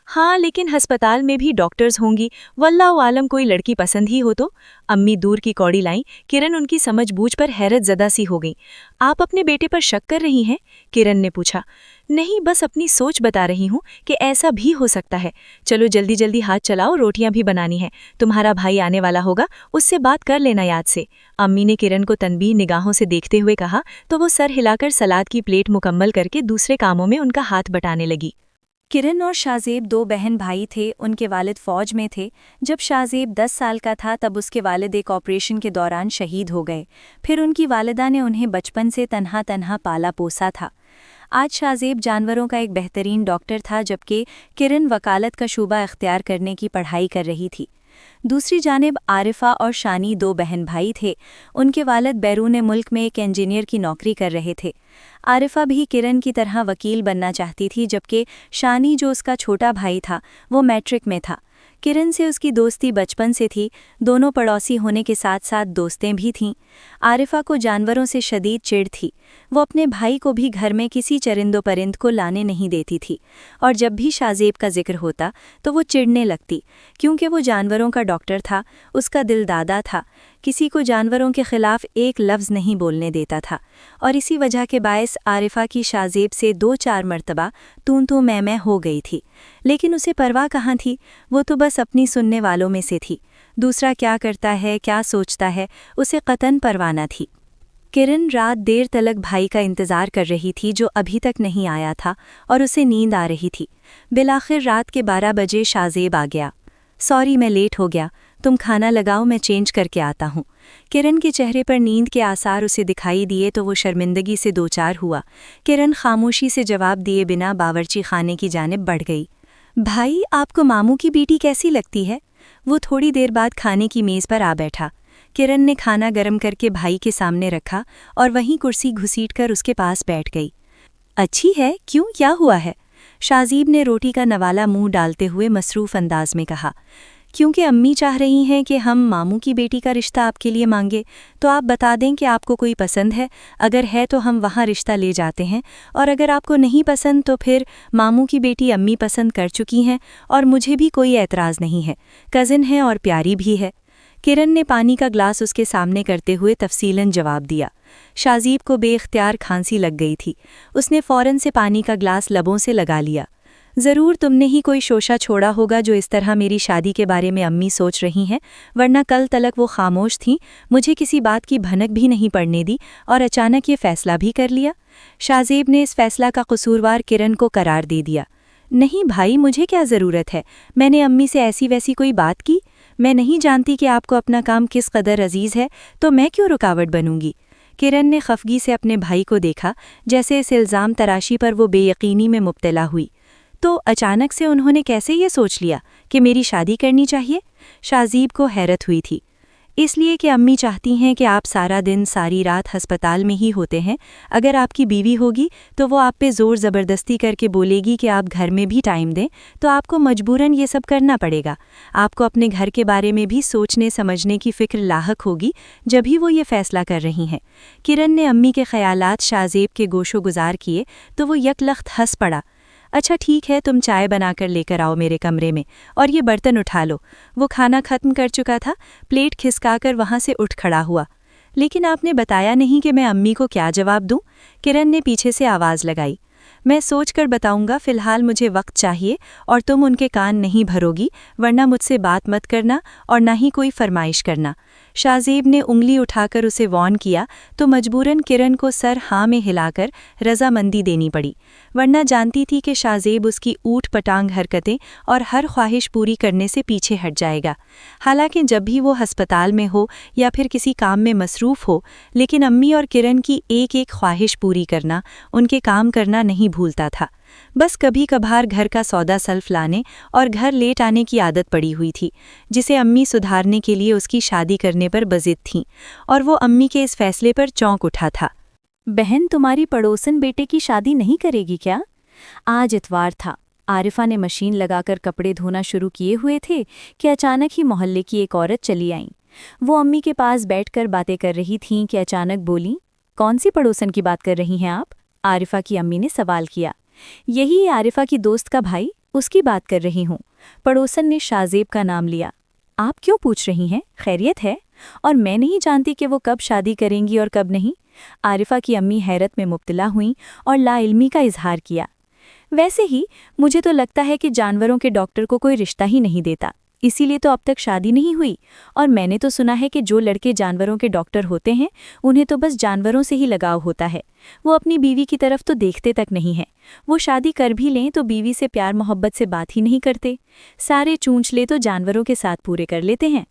हाँ, लेकिन अस्पताल में भी डॉक्टर्स होंगी, वल्लाहु आलम कोई लड़की पसंद ही हो तो। अम्मी दूर की कौड़ी लाई। किरण उनकी समझबूझ पर हैरत ज़दा सी हो गई। आप अपने बेटे पर शक कर रही हैं? किरण ने पूछा। नहीं, बस अपनी सोच बता रही हूँ कि ऐसा भी हो सकता है। चलो जल्दी जल्दी हाथ चलाओ, रोटियां भी बनानी है। तुम्हारा भाई आने वाला होगा, उससे बात कर लेना याद से। अम्मी ने किरण को तनबीह निगाहों से देखते हुए कहा तो वो सर हिलाकर सलाद की प्लेट मुकम्मल करके दूसरे कामों में उनका हाथ बटाने लगी। किरण और शाहजेब दो बहन भाई थे। उनके वालिद फ़ौज में थे। जब शाहजेब 10 साल का था तब उसके वालिद एक ऑपरेशन के दौरान शहीद हो गए। फिर उनकी वालिदा ने उन्हें बचपन से तन्हा तन्हा पाला पोसा था। आज शाहजेब जानवरों का एक बेहतरीन डॉक्टर था, जबकि किरण वकालत का शूबा इख्तियार करने की पढ़ाई कर रही थी। दूसरी जानिब आरिफा और शानी 2 बहन भाई थे। उनके वालिद बैरून मुल्क में एक इंजीनियर की नौकरी कर रहे थे। आरिफा भी किरण की तरह वकील बनना चाहती थी, जबकि शानी जो उसका छोटा भाई था वो मैट्रिक में था। किरण से उसकी दोस्ती बचपन से थी, दोनों पड़ोसी होने के साथ साथ दोस्तें भी थीं। आरिफा को जानवरों से शदीद चिढ़ थी। वो अपने भाई को भी घर में किसी चरिंदो परिंद को लाने नहीं देती थी, और जब भी शाज़ेब का जिक्र होता तो वो चिढ़ने लगती, क्योंकि वो जानवरों का डॉक्टर था, उसका दिल दादा था, किसी को जानवरों के खिलाफ एक लफ्ज़ नहीं बोलने देता था। और इसी वजह के बायस आरिफा की शाज़ेब से 2-4 मरतबा तू मैं हो गई थी। लेकिन उसे परवाह कहाँ थी, वो तो बस अपनी सुनने वालों में से थी। दूसरा क्या करता है, क्या सोचता है, उसे कतन परवाह न थी। किरण रात देर तलक भाई का इंतज़ार कर रही थी, जो अभी तक नहीं आया था, और उसे नींद आ रही थी। बिलाखिर रात के 12 बजे शाज़ेब आ गया। सॉरी, मैं लेट हो गया, तुम खाना लगाओ, मैं चेंज करके आता हूँ। किरण के चेहरे पर नींद के आसार उसे दिखाई दिए तो वो शर्मिंदगी से 2-4 हुआ। किरण खामोशी से जवाब दिए बिना बावर्ची खाने की जानिब बढ़ गई। भाई, आपको मामू की बेटी कैसी लगती है? वो थोड़ी देर बाद खाने की मेज़ पर आ बैठा। किरण ने खाना गर्म करके भाई के सामने रखा और वहीं कुर्सी घुसीटकर उसके पास बैठ गई। अच्छी है, क्यों, क्या हुआ है? शाज़ीब ने रोटी का नवाला मुंह डालते हुए मसरूफ़ अंदाज में कहा। क्योंकि अम्मी चाह रही हैं कि हम मामू की बेटी का रिश्ता आपके लिए मांगे, तो आप बता दें कि आपको कोई पसंद है। अगर है तो हम वहाँ रिश्ता ले जाते हैं, और अगर आपको नहीं पसंद तो फिर मामू की बेटी अम्मी पसंद कर चुकी हैं, और मुझे भी कोई एतराज़ नहीं है, कज़िन है और प्यारी भी है। किरण ने पानी का ग्लास उसके सामने करते हुए तफसीलन जवाब दिया। शाज़ीब को बेख्तियार खांसी लग गई थी। उसने फ़ौरन से पानी का ग्लास लबों से लगा लिया। ज़रूर तुमने ही कोई शोशा छोड़ा होगा जो इस तरह मेरी शादी के बारे में अम्मी सोच रही हैं, वरना कल तलक वो खामोश थीं, मुझे किसी बात की भनक भी नहीं पड़ने दी, और अचानक ये फ़ैसला भी कर लिया। शाज़ेब ने इस फ़ैसला का कसूरवार किरण को करार दे दिया। नहीं भाई, मुझे क्या ज़रूरत है, मैंने अम्मी से ऐसी वैसी कोई बात की? मैं नहीं जानती कि आपको अपना काम किस कदर अजीज़ है, तो मैं क्यों रुकावट बनूंगी? किरण ने खफगी से अपने भाई को देखा, जैसे इस इल्ज़ाम तराशी पर वो बेयकीनी में मुब्तला हुई। तो अचानक से उन्होंने कैसे ये सोच लिया कि मेरी शादी करनी चाहिए? शाज़ीब को हैरत हुई थी। इसलिए कि अम्मी चाहती हैं कि आप सारा दिन सारी रात हस्पताल में ही होते हैं। अगर आपकी बीवी होगी तो वो आप पे ज़ोर ज़बरदस्ती करके बोलेगी कि आप घर में भी टाइम दें, तो आपको मजबूरन ये सब करना पड़ेगा। आपको अपने घर के बारे में भी सोचने समझने की फ़िक्र लाहक होगी, जब ही वो ये फ़ैसला कर रही हैं। किरण ने अम्मी के ख़यालात शाज़ेब के गोशो गुजार किए तो वो यकलख्त हंस पड़ा। अच्छा ठीक है, तुम चाय बनाकर लेकर आओ मेरे कमरे में, और ये बर्तन उठा लो। वो खाना ख़त्म कर चुका था, प्लेट खिसकाकर वहाँ से उठ खड़ा हुआ। लेकिन आपने बताया नहीं कि मैं अम्मी को क्या जवाब दूँ? किरण ने पीछे से आवाज़ लगाई। मैं सोच कर बताऊँगा, फ़िलहाल मुझे वक्त चाहिए, और तुम उनके कान नहीं भरोगी, वरना मुझसे बात मत करना और ना ही कोई फरमाइश करना। शाज़ेब ने उंगली उठाकर उसे वॉर्न किया तो मजबूरन किरण को सर हाँ में हिलाकर रजामंदी देनी पड़ी, वरना जानती थी कि शाज़ेब उसकी ऊट पटांग हरकतें और हर ख्वाहिश पूरी करने से पीछे हट जाएगा। हालांकि जब भी वो हस्पताल में हो या फिर किसी काम में मसरूफ़ हो, लेकिन अम्मी और किरण की एक एक ख्वाहिश पूरी करना, उनके काम करना नहीं भूलता था। बस कभी कभार घर का सौदा सल्फ लाने और घर लेट आने की आदत पड़ी हुई थी, जिसे अम्मी सुधारने के लिए उसकी शादी करने पर बज़िद थीं, और वो अम्मी के इस फैसले पर चौंक उठा था। बहन, तुम्हारी पड़ोसन बेटे की शादी नहीं करेगी क्या? आज इतवार था। आरिफा ने मशीन लगाकर कपड़े धोना शुरू किए हुए थे कि अचानक ही मोहल्ले की एक औरत चली आई। वो अम्मी के पास बैठकर बातें कर रही थीं कि अचानक बोली, कौन सी पड़ोसन की बात कर रही हैं आप? आरिफा की अम्मी ने सवाल किया। यही आरिफा की दोस्त का भाई, उसकी बात कर रही हूँ। पड़ोसन ने शाज़ेब का नाम लिया। आप क्यों पूछ रही हैं, खैरियत है? और मैं नहीं जानती कि वो कब शादी करेंगी और कब नहीं। आरिफा की अम्मी हैरत में मुब्तला हुईं और लाइल्मी का इजहार किया। वैसे ही मुझे तो लगता है कि जानवरों के डॉक्टर को कोई रिश्ता ही नहीं देता, इसीलिए तो अब तक शादी नहीं हुई। और मैंने तो सुना है कि जो लड़के जानवरों के डॉक्टर होते हैं, उन्हें तो बस जानवरों से ही लगाव होता है। वो अपनी बीवी की तरफ तो देखते तक नहीं हैं। वो शादी कर भी लें तो बीवी से प्यार मोहब्बत से बात ही नहीं करते। सारे चूंचले तो जानवरों के साथ पूरे कर लेते हैं।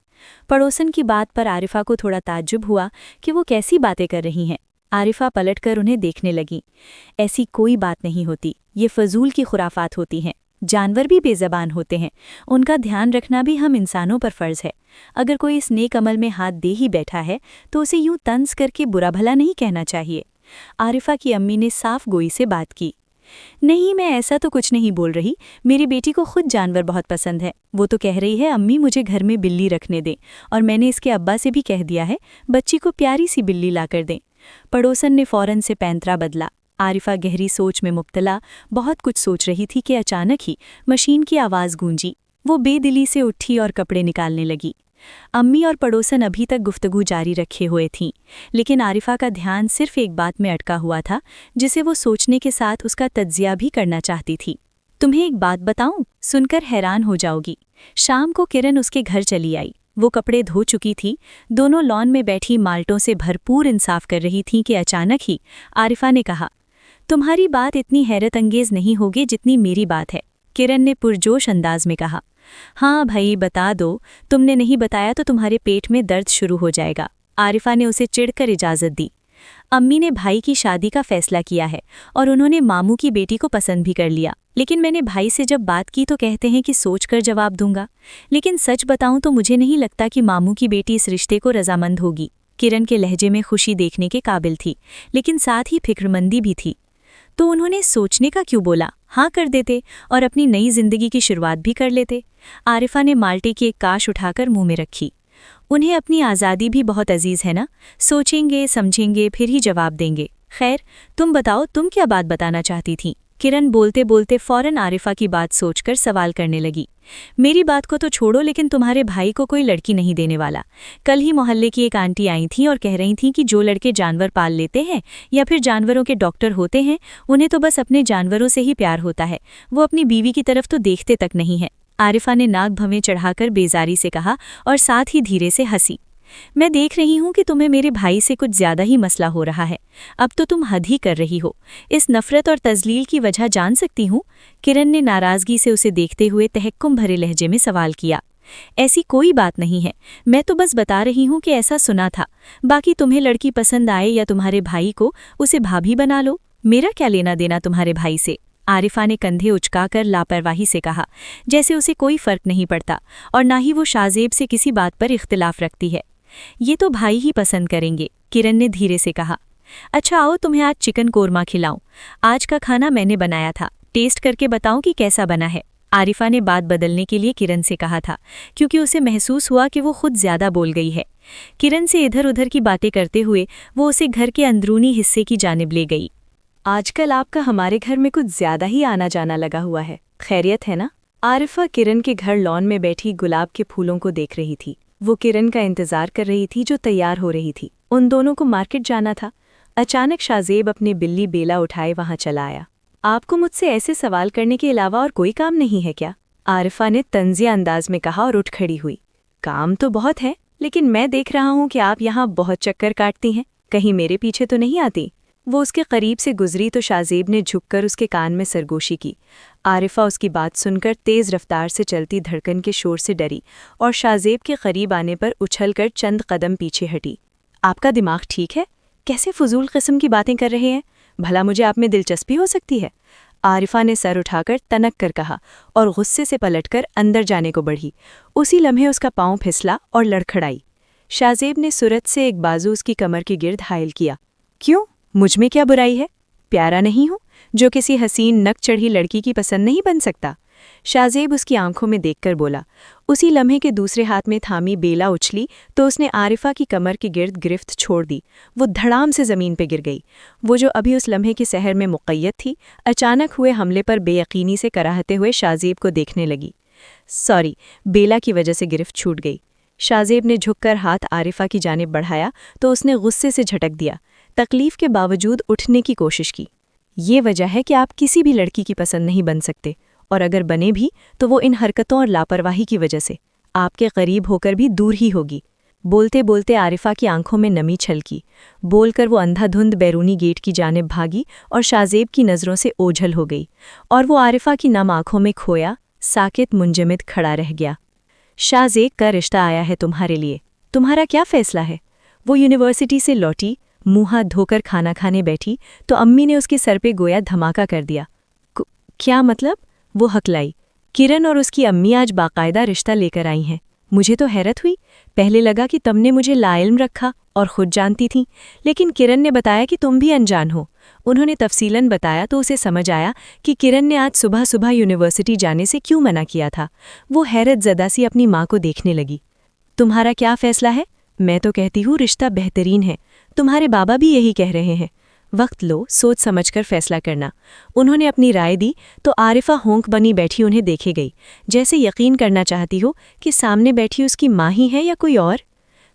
पड़ोसन की बात पर आरिफा को थोड़ा ताज्जुब हुआ कि वो कैसी बातें कर रही हैं। आरिफा पलटकर उन्हें देखने लगी। ऐसी कोई बात नहीं होती, ये फजूल की खुराफात होती हैं। जानवर भी बेज़बान होते हैं, उनका ध्यान रखना भी हम इंसानों पर फ़र्ज़ है। अगर कोई इस नेक अमल में हाथ दे ही बैठा है तो उसे यूं तंज करके बुरा भला नहीं कहना चाहिए। आरिफा की अम्मी ने साफ गोई से बात की। नहीं, मैं ऐसा तो कुछ नहीं बोल रही, मेरी बेटी को खुद जानवर बहुत पसंद है। वो तो कह रही है अम्मी मुझे घर में बिल्ली रखने दें, और मैंने इसके अब्बा से भी कह दिया है बच्ची को प्यारी सी बिल्ली ला कर दें। पड़ोसन ने फौरन से पैंतरा बदला। आरिफा गहरी सोच में मुब्तला बहुत कुछ सोच रही थी कि अचानक ही मशीन की आवाज़ गूंजी। वो बेदिली से उठी और कपड़े निकालने लगी। अम्मी और पड़ोसन अभी तक गुफ्तगू जारी रखे हुए थीं, लेकिन आरिफा का ध्यान सिर्फ एक बात में अटका हुआ था, जिसे वो सोचने के साथ उसका तज्जिया भी करना चाहती थी। तुम्हें एक बात बताऊं? सुनकर हैरान हो जाओगी। शाम को किरण उसके घर चली आई। वो कपड़े धो चुकी थी, दोनों लॉन में बैठी माल्टों से भरपूर इंसाफ कर रही थीं कि अचानक ही आरिफा ने कहा, तुम्हारी बात इतनी हैरत अंगेज नहीं होगी जितनी मेरी बात है। किरण ने पुरजोश अंदाज में कहा, हाँ भाई बता दो, तुमने नहीं बताया तो तुम्हारे पेट में दर्द शुरू हो जाएगा। आरिफा ने उसे चिढ़कर इजाज़त दी। अम्मी ने भाई की शादी का फैसला किया है और उन्होंने मामू की बेटी को पसंद भी कर लिया, लेकिन मैंने भाई से जब बात की तो कहते हैं कि सोचकर जवाब दूंगा। लेकिन सच बताऊं तो मुझे नहीं लगता कि मामू की बेटी इस रिश्ते को रजामंद होगी। किरण के लहजे में खुशी देखने के काबिल थी, लेकिन साथ ही फिक्रमंदी भी थी। तो उन्होंने सोचने का क्यों बोला? हाँ कर देते और अपनी नई जिंदगी की शुरुआत भी कर लेते। आरिफा ने माल्टे की एक काश उठाकर मुंह में रखी। उन्हें अपनी आज़ादी भी बहुत अजीज है ना, सोचेंगे समझेंगे फिर ही जवाब देंगे। खैर तुम बताओ, तुम क्या बात बताना चाहती थी? किरण बोलते बोलते फौरन आरिफा की बात सोचकर सवाल करने लगी। मेरी बात को तो छोड़ो, लेकिन तुम्हारे भाई को कोई लड़की नहीं देने वाला। कल ही मोहल्ले की एक आंटी आई थी और कह रही थी कि जो लड़के जानवर पाल लेते हैं या फिर जानवरों के डॉक्टर होते हैं, उन्हें तो बस अपने जानवरों से ही प्यार होता है, वो अपनी बीवी की तरफ तो देखते तक नहीं है। आरिफा ने नाक भवें चढ़ाकर बेजारी से कहा और साथ ही धीरे से हंसी। मैं देख रही हूं कि तुम्हें मेरे भाई से कुछ ज्यादा ही मसला हो रहा है। अब तो तुम हद ही कर रही हो। इस नफरत और तजलील की वजह जान सकती हूं? किरण ने नाराजगी से उसे देखते हुए तहक्कुम भरे लहजे में सवाल किया। ऐसी कोई बात नहीं है, मैं तो बस बता रही हूं कि ऐसा सुना था। बाकी तुम्हें लड़की पसंद आए या तुम्हारे भाई को, उसे भाभी बना लो, मेरा क्या लेना देना तुम्हारे भाई से। आरिफा ने कंधे उचकाकर लापरवाही से कहा, जैसे उसे कोई फर्क नहीं पड़ता और ना ही वो शाहजेब से किसी बात पर इख्तिलाफ रखती है। ये तो भाई ही पसंद करेंगे, किरण ने धीरे से कहा। अच्छा आओ तुम्हें आज चिकन कोरमा खिलाऊं। आज का खाना मैंने बनाया था, टेस्ट करके बताऊं कि कैसा बना है। आरिफा ने बात बदलने के लिए किरण से कहा था, क्योंकि उसे महसूस हुआ कि वो खुद ज्यादा बोल गई है। किरण से इधर उधर की बातें करते हुए वो उसे घर के अंदरूनी हिस्से की जानिब ले गई। आजकल आपका हमारे घर में कुछ ज्यादा ही आना जाना लगा हुआ है, खैरियत है ना? आरिफा किरण के घर लॉन में बैठी गुलाब के फूलों को देख रही थी। वो किरण का इंतजार कर रही थी जो तैयार हो रही थी। उन दोनों को मार्केट जाना था। अचानक शाहजेब अपने बिल्ली बेला उठाए वहां चला आया। आपको मुझसे ऐसे सवाल करने के अलावा और कोई काम नहीं है क्या? आरिफा ने तंजिया अंदाज में कहा और उठ खड़ी हुई। काम तो बहुत है, लेकिन मैं देख रहा हूं कि आप यहाँ बहुत चक्कर काटती हैं, कहीं मेरे पीछे तो नहीं आती? वो उसके करीब से गुजरी तो शाहजेब ने झुककर उसके कान में सरगोशी की। आरिफा उसकी बात सुनकर तेज़ रफ्तार से चलती धड़कन के शोर से डरी और शाहजेब के करीब आने पर उछलकर चंद कदम पीछे हटी। आपका दिमाग ठीक है? कैसे फजूल किस्म की बातें कर रहे हैं? भला मुझे आप में दिलचस्पी हो सकती है? आरिफा ने सर उठाकर तनक कर कहा और गुस्से से पलटकर अंदर जाने को बढ़ी। उसी लम्हे उसका पाँव फिसला और लड़खड़ाई। शाहजेब ने सूरत से एक बाजू उसकी कमर के गिर्द हायल किया। क्यों, मुझ में क्या बुराई है? प्यारा नहीं हूं जो किसी हसीन नक चढ़ी लड़की की पसंद नहीं बन सकता? शाहजेब उसकी आंखों में देखकर बोला। उसी लम्हे के दूसरे हाथ में थामी बेला उछली तो उसने आरिफा की कमर के गिर्द गिरफ्त छोड़ दी। वो धड़ाम से ज़मीन पे गिर गई। वो जो अभी उस लम्हे के सहर में मुक़य्यद थी, अचानक हुए हमले पर बेयकीनी से कराहते हुए शाहजेब को देखने लगी। सॉरी, बेला की वजह से गिरफ्त छूट गई। शाहजेब ने झुककर हाथ आरिफा की जानिब बढ़ाया तो उसने गुस्से से झटक दिया। तकलीफ के बावजूद उठने की कोशिश की। ये वजह है कि आप किसी भी लड़की की पसंद नहीं बन सकते, और अगर बने भी तो वो इन हरकतों और लापरवाही की वजह से आपके करीब होकर भी दूर ही होगी। बोलते बोलते आरिफा की आंखों में नमी छलकी। बोलकर वो अंधाधुंध बैरूनी गेट की जानिब भागी और शाहजेब की नज़रों से ओझल हो गई, और वो आरिफा की नम आंखों में खोया साकित मुंजमिद खड़ा रह गया। शाहजेब का रिश्ता आया है तुम्हारे लिए, तुम्हारा क्या फैसला है? वो यूनिवर्सिटी से लौटी, मुँह हाथ धोकर खाना खाने बैठी तो अम्मी ने उसके सर पे गोया धमाका कर दिया। क्या मतलब? वो हकलाई। किरण और उसकी अम्मी आज बाकायदा रिश्ता लेकर आई हैं। मुझे तो हैरत हुई। पहले लगा कि तुमने मुझे लाइल्म रखा और खुद जानती थीं, लेकिन किरण ने बताया कि तुम भी अनजान हो। उन्होंने तफसीलन बताया तो उसे समझ आया कि किरण ने आज सुबह सुबह यूनिवर्सिटी जाने से क्यों मना किया था। वो हैरत ज़दा सी अपनी माँ को देखने लगी। तुम्हारा क्या फैसला है? मैं तो कहती हूँ रिश्ता बेहतरीन है। तुम्हारे बाबा भी यही कह रहे हैं। वक्त लो, सोच समझकर फैसला करना। उन्होंने अपनी राय दी तो आरिफा होंक बनी बैठी उन्हें देखे गई, जैसे यकीन करना चाहती हो कि सामने बैठी उसकी माँ ही है या कोई और।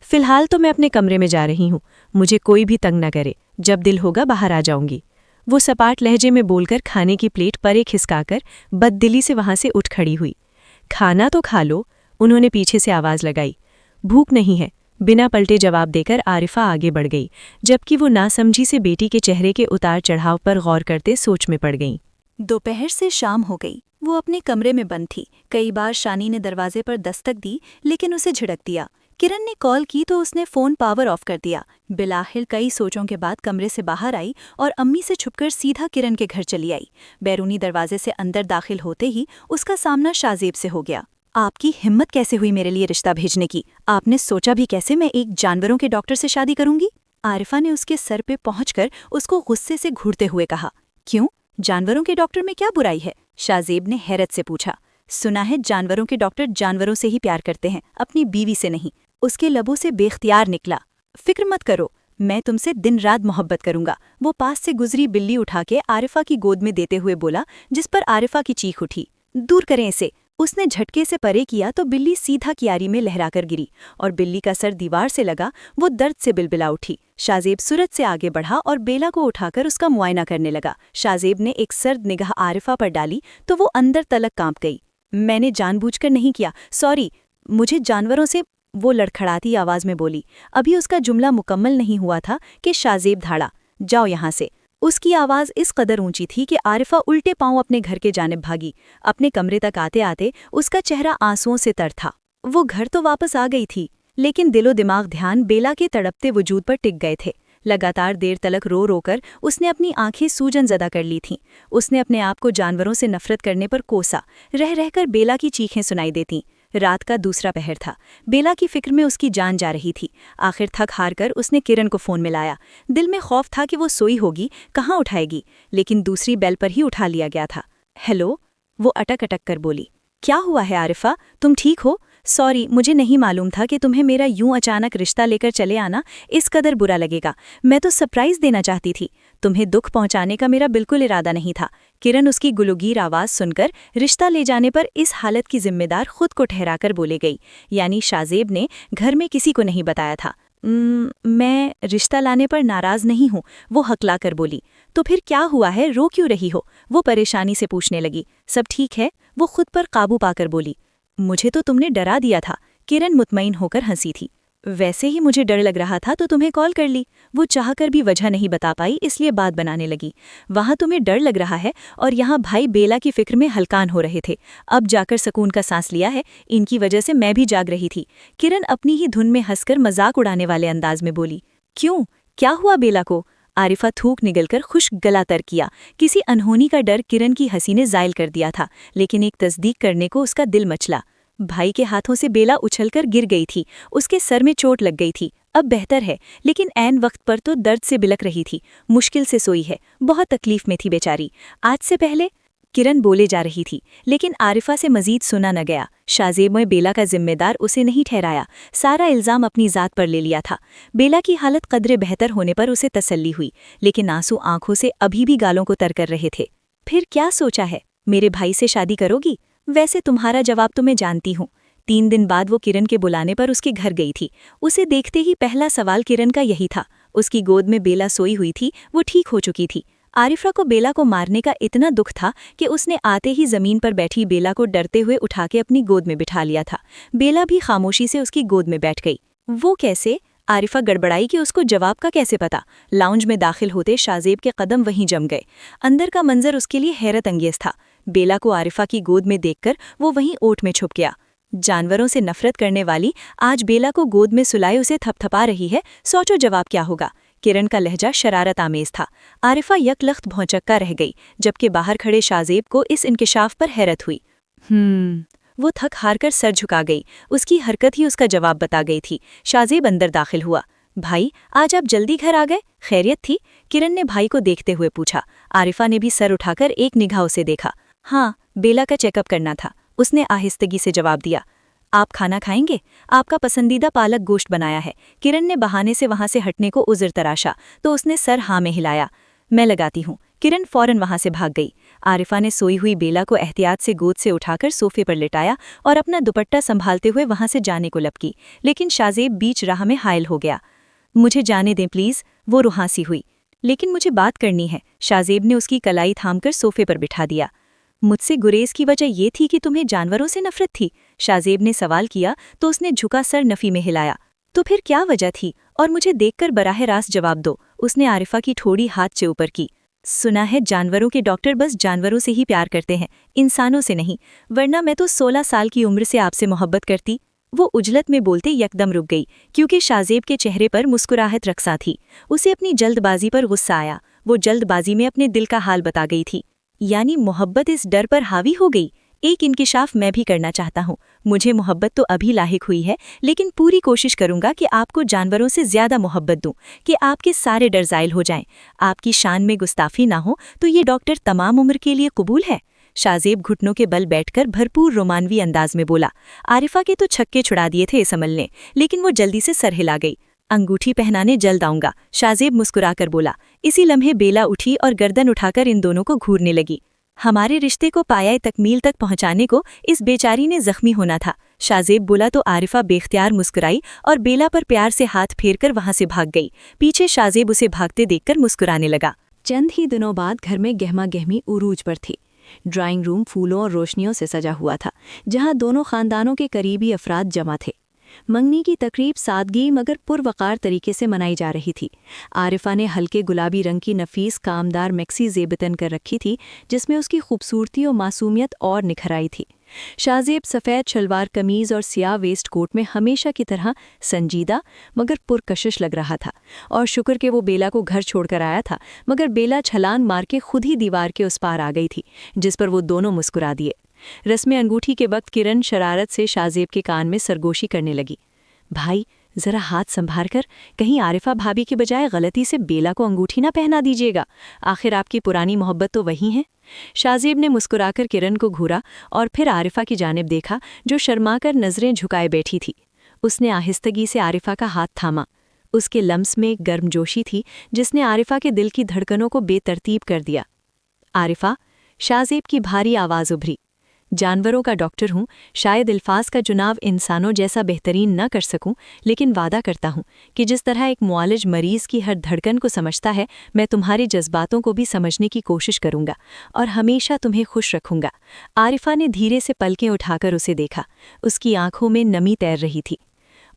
फिलहाल तो मैं अपने कमरे में जा रही हूँ, मुझे कोई भी तंग न करे। जब दिल होगा बाहर आ जाऊंगी। वो सपाट लहजे में बोलकर खाने की प्लेट परे खिसकाकर बददिली से वहां से उठ खड़ी हुई। खाना तो खा लो, उन्होंने पीछे से आवाज़ लगाई। भूख नहीं है, बिना पलटे जवाब देकर आरिफा आगे बढ़ गई, जबकि वो नासमझी से बेटी के चेहरे के उतार चढ़ाव पर गौर करते सोच में पड़ गईं। दोपहर से शाम हो गई। वो अपने कमरे में बंद थी। कई बार शानी ने दरवाजे पर दस्तक दी, लेकिन उसे झिड़क दिया। किरण ने कॉल की तो उसने फ़ोन पावर ऑफ कर दिया। बिलाखिर कई सोचों के बाद कमरे से बाहर आई और अम्मी से छुपकर सीधा किरण के घर चली आई। बैरूनी दरवाजे से अंदर दाखिल होते ही उसका सामना शाजेब से हो गया। आपकी हिम्मत कैसे हुई मेरे लिए रिश्ता भेजने की? आपने सोचा भी कैसे मैं एक जानवरों के डॉक्टर से शादी करूंगी? आरिफा ने उसके सर पे पहुंचकर उसको गुस्से से घूरते हुए कहा। क्यों? जानवरों के डॉक्टर में क्या बुराई है? शाजेब ने हैरत से पूछा। सुना है जानवरों के डॉक्टर जानवरों से ही प्यार करते हैं, अपनी बीवी से नहीं। उसके लबों से बेख्तियार निकला। फिक्र मत करो, मैं तुमसे दिन रात मोहब्बत करूंगा। वो पास से गुजरी बिल्ली उठा के आरिफा की गोद में देते हुए बोला, जिस पर आरिफा की चीख उठी। दूर करें इसे। उसने झटके से परे किया तो बिल्ली सीधा कियारी में लहराकर गिरी और बिल्ली का सर दीवार से लगा। वो दर्द से बिलबिला उठी। शाजेब सूरत से आगे बढ़ा और बेला को उठाकर उसका मुआयना करने लगा। शाजेब ने एक सर्द निगाह आरिफा पर डाली तो वो अंदर तलक कांप गई। मैंने जानबूझकर नहीं किया, सॉरी। मुझे जानवरों से, वो लड़खड़ाती आवाज में बोली। अभी उसका जुमला मुकम्मल नहीं हुआ था कि शाजेब धाड़ा, जाओ यहाँ से। उसकी आवाज़ इस कदर ऊंची थी कि आरिफा उल्टे पांव अपने घर के जानिब भागी। अपने कमरे तक आते आते उसका चेहरा आंसुओं से तर था। वो घर तो वापस आ गई थी, लेकिन दिलो दिमाग ध्यान बेला के तड़पते वजूद पर टिक गए थे। लगातार देर तलक रो रोकर उसने अपनी आंखें सूजन ज़दा कर ली थीं। उसने अपने आप को जानवरों से नफरत करने पर कोसा। रह रहकर बेला की चीखें सुनाई देतीं। रात का दूसरा पहर था। बेला की फिक्र में उसकी जान जा रही थी। आखिर थक हार कर उसने किरण को फ़ोन मिलाया। दिल में खौफ था कि वो सोई होगी, कहाँ उठाएगी, लेकिन दूसरी बेल पर ही उठा लिया गया था। हेलो, वो अटक अटक कर बोली। क्या हुआ है आरिफा, तुम ठीक हो? सॉरी, मुझे नहीं मालूम था कि तुम्हें मेरा यूं अचानक रिश्ता लेकर चले आना इस कदर बुरा लगेगा। मैं तो सरप्राइज़ देना चाहती थी। तुम्हें दुख पहुंचाने का मेरा बिल्कुल इरादा नहीं था। किरण उसकी गुलुगीर आवाज़ सुनकर रिश्ता ले जाने पर इस हालत की जिम्मेदार खुद को ठहराकर बोले गई, यानी शाजेब ने घर में किसी को नहीं बताया था। मैं रिश्ता लाने पर नाराज़ नहीं हूँ, वो हकला कर बोली। तो फिर क्या हुआ है, रो क्यों रही हो? वो परेशानी से पूछने लगी। सब ठीक है, वो खुद पर काबू पाकर बोली। मुझे तो तुमने डरा दिया था। किरण मुतमईन होकर हंसी थी। वैसे ही मुझे डर लग रहा था तो तुम्हें कॉल कर ली। वो चाहकर भी वजह नहीं बता पाई, इसलिए बात बनाने लगी। वहाँ तुम्हें डर लग रहा है और यहाँ भाई बेला की फिक्र में हलकान हो रहे थे। अब जाकर सुकून का सांस लिया है, इनकी वजह से मैं भी जाग रही थी। किरण अपनी ही धुन में हंसकर मजाक उड़ाने वाले अंदाज में बोली। क्यों, क्या हुआ बेला को? आरिफा थूक निगलकर खुश गला तर किया। किसी अनहोनी का डर किरण की हंसी ने जायल कर दिया था, लेकिन एक तस्दीक करने को उसका दिल मचला। भाई के हाथों से बेला उछलकर गिर गई थी। उसके सर में चोट लग गई थी। अब बेहतर है, लेकिन ऐन वक्त पर तो दर्द से बिलक रही थी। मुश्किल से सोई है, बहुत तकलीफ में थी बेचारी। आज से पहले किरण बोले जा रही थी, लेकिन आरिफा से मजीद सुना न गया। शाजेब में बेला का जिम्मेदार उसे नहीं ठहराया, सारा इल्ज़ाम अपनी ज़ात पर ले लिया था। बेला की हालत कदरे बेहतर होने पर उसे तसल्ली हुई, लेकिन आंसू आंखों से अभी भी गालों को तर कर रहे थे। फिर क्या सोचा है, मेरे भाई से शादी करोगी? वैसे तुम्हारा जवाब तो मैं जानती हूँ। 3 दिन बाद वो किरण के बुलाने पर उसके घर गई थी। उसे देखते ही पहला सवाल किरण का यही था। उसकी गोद में बेला सोई हुई थी, वो ठीक हो चुकी थी। आरिफा को बेला को मारने का इतना दुख था कि उसने आते ही जमीन पर बैठी बेला को डरते हुए उठा के अपनी गोद में बिठा लिया था। बेला भी खामोशी से उसकी गोद में बैठ गई। वो कैसे? आरिफा गड़बड़ाई कि उसको जवाब का कैसे पता। लाउंज में दाखिल होते शाजेब के कदम वहीं जम गए। अंदर का मंजर उसके लिए हैरत अंगेज था। बेला को आरिफा की गोद में देखकर वो वहीं ओट में छुप गया। जानवरों से नफरत करने वाली आज बेला को गोद में सुलाए उसे थपथपा रही है, सोचो जवाब क्या होगा। किरण का लहजा शरारत आमेज था। आरिफा यकलख्त भौंचक्का रह गई, जबकि बाहर खड़े शाजेब को इस इंकिशाफ पर हैरत हुई। वो थक हार कर सर झुका गई। उसकी हरकत ही उसका जवाब बता गई थी। शाजेब अंदर दाखिल हुआ। भाई, आज आप जल्दी घर आ गए, खैरियत थी? किरण ने भाई को देखते हुए पूछा। आरिफा ने भी सर उठाकर एक निगाह उसे देखा। हाँ, बेला का चेकअप करना था, उसने आहिस्तगी से जवाब दिया। आप खाना खाएंगे? आपका पसंदीदा पालक गोश्त बनाया है। किरण ने बहाने से वहां से हटने को उज़र तराशा तो उसने सर हाँ में हिलाया। मैं लगाती हूँ। किरण फौरन वहां से भाग गई। आरिफा ने सोई हुई बेला को एहतियात से गोद से उठाकर सोफे पर लिटाया और अपना दुपट्टा संभालते हुए वहां से जाने को लपकी, लेकिन शाजेब बीच राह में हायल हो गया। मुझे जाने दें प्लीज, वो रुहासी हुई। लेकिन मुझे बात करनी है। शाजेब ने उसकी कलाई थामकर सोफे पर बिठा दिया। मुझसे गुरेज की वजह ये थी कि तुम्हें जानवरों से नफरत थी? शाजेब ने सवाल किया तो उसने झुका सर नफी में हिलाया। तो फिर क्या वजह थी? और मुझे देखकर बराह रास्त जवाब दो, उसने आरिफा की ठोड़ी हाथ से ऊपर की। सुना है जानवरों के डॉक्टर बस जानवरों से ही प्यार करते हैं, इंसानों से नहीं, वरना मैं तो 16 साल की उम्र से आपसे मोहब्बत करती। वो उजलत में बोलते यकदम रुक गई, क्योंकि शाजेब के चेहरे पर मुस्कुराहट रक्सा थी। उसे अपनी जल्दबाजी पर गुस्सा आया। वो जल्दबाजी में अपने दिल का हाल बता गई थी। यानी मोहब्बत इस डर पर हावी हो गई। एक इंकिशाफ मैं भी करना चाहता हूँ। मुझे मोहब्बत तो अभी लाहिक हुई है, लेकिन पूरी कोशिश करूंगा कि आपको जानवरों से ज्यादा मोहब्बत दूं, कि आपके सारे डर ज़ाइल हो जाएं। आपकी शान में गुस्ताफी ना हो तो ये डॉक्टर तमाम उम्र के लिए कबूल है? शाजेब घुटनों के बल बैठकर भरपूर रोमानवी अंदाज में बोला। आरिफा के तो छक्के छुड़ा दिए थे इस अमल ने, लेकिन वो जल्दी से सर हिला गई। अंगूठी पहनाने जल्द आऊंगा, शाजेब मुस्कुराकर बोला। इसी लम्हे बेला उठी और गर्दन उठाकर इन दोनों को घूरने लगी। हमारे रिश्ते को पाया तकमील तक पहुंचाने को इस बेचारी ने जख्मी होना था, शाजेब बोला तो आरिफा बेख्तियार मुस्कुराई और बेला पर प्यार से हाथ फेरकर वहां से भाग गई। पीछे शाजेब उसे भागते देखकर मुस्कुराने लगा। चंद ही दिनों बाद घर में गहमा गहमी उरूज पर थी। ड्राइंग रूम फूलों और रोशनियों से सजा हुआ था, जहां दोनों खानदानों के करीबी अफराद जमा थे। मंगनी की तकरीब सादगी मगर पुरवकार तरीके से मनाई जा रही थी। आरिफा ने हल्के गुलाबी रंग की नफीस कामदार मैक्सी ज़ेबतन कर रखी थी, जिसमें उसकी खूबसूरती और मासूमियत और निखर आई थी। शाजेब सफ़ेद शलवार कमीज़ और सियाह वेस्ट कोट में हमेशा की तरह संजीदा मगर पुरकशिश लग रहा था। और शुक्र के वो बेला को घर छोड़कर आया था, मगर बेला छलांग मार के खुद ही दीवार के उस पार आ गई थी, जिस पर वो दोनों मुस्कुरा दिए। रस्म अंगूठी के वक्त किरण शरारत से शाजेब के कान में सरगोशी करने लगी। भाई, जरा हाथ संभाल कर, कहीं आरिफा भाभी के बजाय गलती से बेला को अंगूठी ना पहना दीजिएगा। आखिर आपकी पुरानी मोहब्बत तो वही है। शाजेब ने मुस्कुराकर किरण को घूरा और फिर आरिफा की जानिब देखा, जो शर्माकर नजरें झुकाए बैठी थी। उसने आहिस्तगी से आरिफा का हाथ थामा। उसके लम्स में एक गर्मजोशी थी, जिसने आरिफा के दिल की धड़कनों को बेतरतीब कर दिया। आरिफा, शाजेब की भारी आवाज़ उभरी। जानवरों का डॉक्टर हूँ, शायद अल्फाज का चुनाव इंसानों जैसा बेहतरीन न कर सकूं, लेकिन वादा करता हूँ कि जिस तरह एक मुआलिज मरीज़ की हर धड़कन को समझता है, मैं तुम्हारे जज्बातों को भी समझने की कोशिश करूँगा और हमेशा तुम्हें खुश रखूँगा। आरिफा ने धीरे से पलकें उठाकर उसे देखा। उसकी आंखों में नमी तैर रही थी।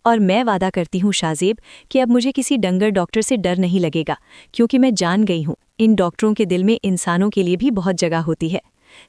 और मैं वादा करती हूँ शाजेब कि अब मुझे किसी डंगर डॉक्टर से डर नहीं लगेगा, क्योंकि मैं जान गई हूँ इन डॉक्टरों के दिल में इंसानों के लिए भी बहुत जगह होती है।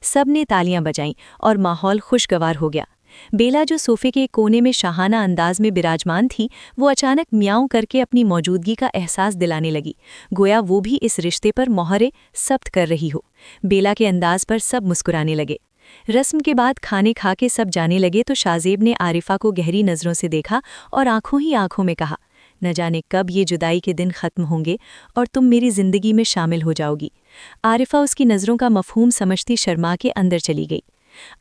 सब ने तालियां बजाईं और माहौल खुशगवार हो गया। बेला, जो सोफे के कोने में शाहाना अंदाज में विराजमान थी, वो अचानक म्याऊं करके अपनी मौजूदगी का एहसास दिलाने लगी, गोया वो भी इस रिश्ते पर मोहरे सब्त कर रही हो। बेला के अंदाज पर सब मुस्कुराने लगे। रस्म के बाद खाने खा के सब जाने लगे तो शाजेब ने आरिफा को गहरी नज़रों से देखा और आंखों ही आंखों में कहा, न जाने कब ये जुदाई के दिन ख़त्म होंगे और तुम मेरी ज़िंदगी में शामिल हो जाओगी। आरिफा उसकी नज़रों का मफहूम समझती शर्मा के अंदर चली गई।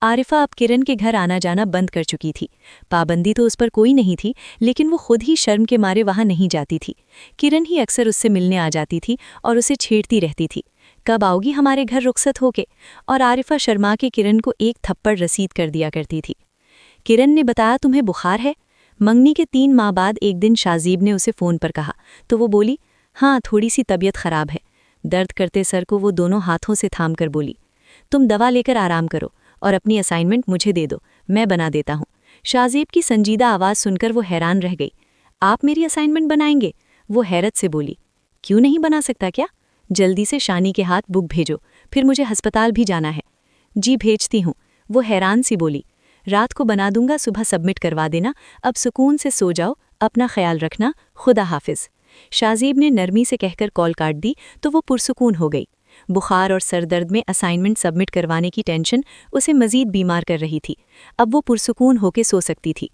आरिफा अब किरण के घर आना जाना बंद कर चुकी थी। पाबंदी तो उस पर कोई नहीं थी, लेकिन वो खुद ही शर्म के मारे वहाँ नहीं जाती थी। किरण ही अक्सर उससे मिलने आ जाती थी और उसे छेड़ती रहती थी, कब आओगी हमारे घर रुखसत होके? और आरिफा शर्मा के किरण को एक थप्पड़ रसीद कर दिया करती थी। किरण ने बताया, तुम्हें बुखार है? मंगनी के 3 माह बाद एक दिन शाजीब ने उसे फ़ोन पर कहा तो वो बोली, हाँ, थोड़ी सी तबीयत ख़राब है। दर्द करते सर को वो दोनों हाथों से थाम कर बोली, तुम दवा लेकर आराम करो और अपनी असाइनमेंट मुझे दे दो, मैं बना देता हूँ। शाजीब की संजीदा आवाज़ सुनकर वो हैरान रह गई। आप मेरी असाइनमेंट बनाएंगे? वो हैरत से बोली, क्यों नहीं बना सकता क्या? जल्दी से शानी के हाथ बुक भेजो, फिर मुझे अस्पताल भी जाना है। जी भेजती हूँ, वो हैरान सी बोली। रात को बना दूंगा, सुबह सबमिट करवा देना। अब सुकून से सो जाओ, अपना ख्याल रखना, खुदा हाफिज। शाहजेब ने नरमी से कहकर कॉल काट दी तो वो पुरसुकून हो गई। बुखार और सर दर्द में असाइनमेंट सबमिट करवाने की टेंशन उसे मजीद बीमार कर रही थी। अब वो पुरसुकून होके सो सकती थी।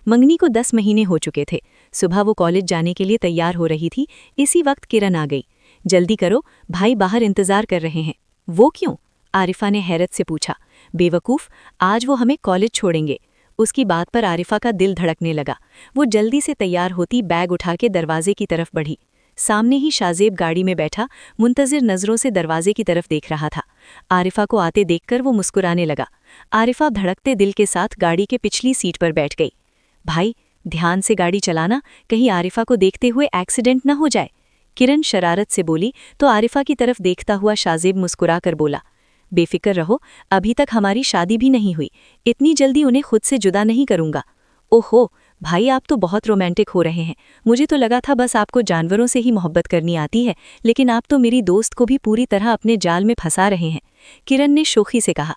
मंगनी को 10 महीने हो चुके थे। सुबह वो कॉलेज जाने के लिए तैयार हो रही थी, इसी वक्त किरण आ गई। जल्दी करो, भाई बाहर इंतजार कर रहे हैं। वो क्यों? आरिफा ने हैरत से पूछा। बेवकूफ़, आज वो हमें कॉलेज छोड़ेंगे। उसकी बात पर आरिफा का दिल धड़कने लगा। वो जल्दी से तैयार होती बैग उठा के दरवाजे की तरफ बढ़ी। सामने ही शाहजेब गाड़ी में बैठा मुंतजिर नज़रों से दरवाजे की तरफ देख रहा था। आरिफा को आते देखकर वो मुस्कुराने लगा। आरिफा धड़कते दिल के साथ गाड़ी के पिछली सीट पर बैठ गई। भाई, ध्यान से गाड़ी चलाना, कहीं आरिफा को देखते हुए एक्सीडेंट न हो जाए। किरण शरारत से बोली तो आरिफा की तरफ देखता हुआ शाहजेब मुस्कुरा कर बोला, बेफिक्र रहो, अभी तक हमारी शादी भी नहीं हुई, इतनी जल्दी उन्हें खुद से जुदा नहीं करूंगा। ओहो भाई, आप तो बहुत रोमांटिक हो रहे हैं। मुझे तो लगा था बस आपको जानवरों से ही मोहब्बत करनी आती है, लेकिन आप तो मेरी दोस्त को भी पूरी तरह अपने जाल में फंसा रहे हैं। किरण ने शोखी से कहा।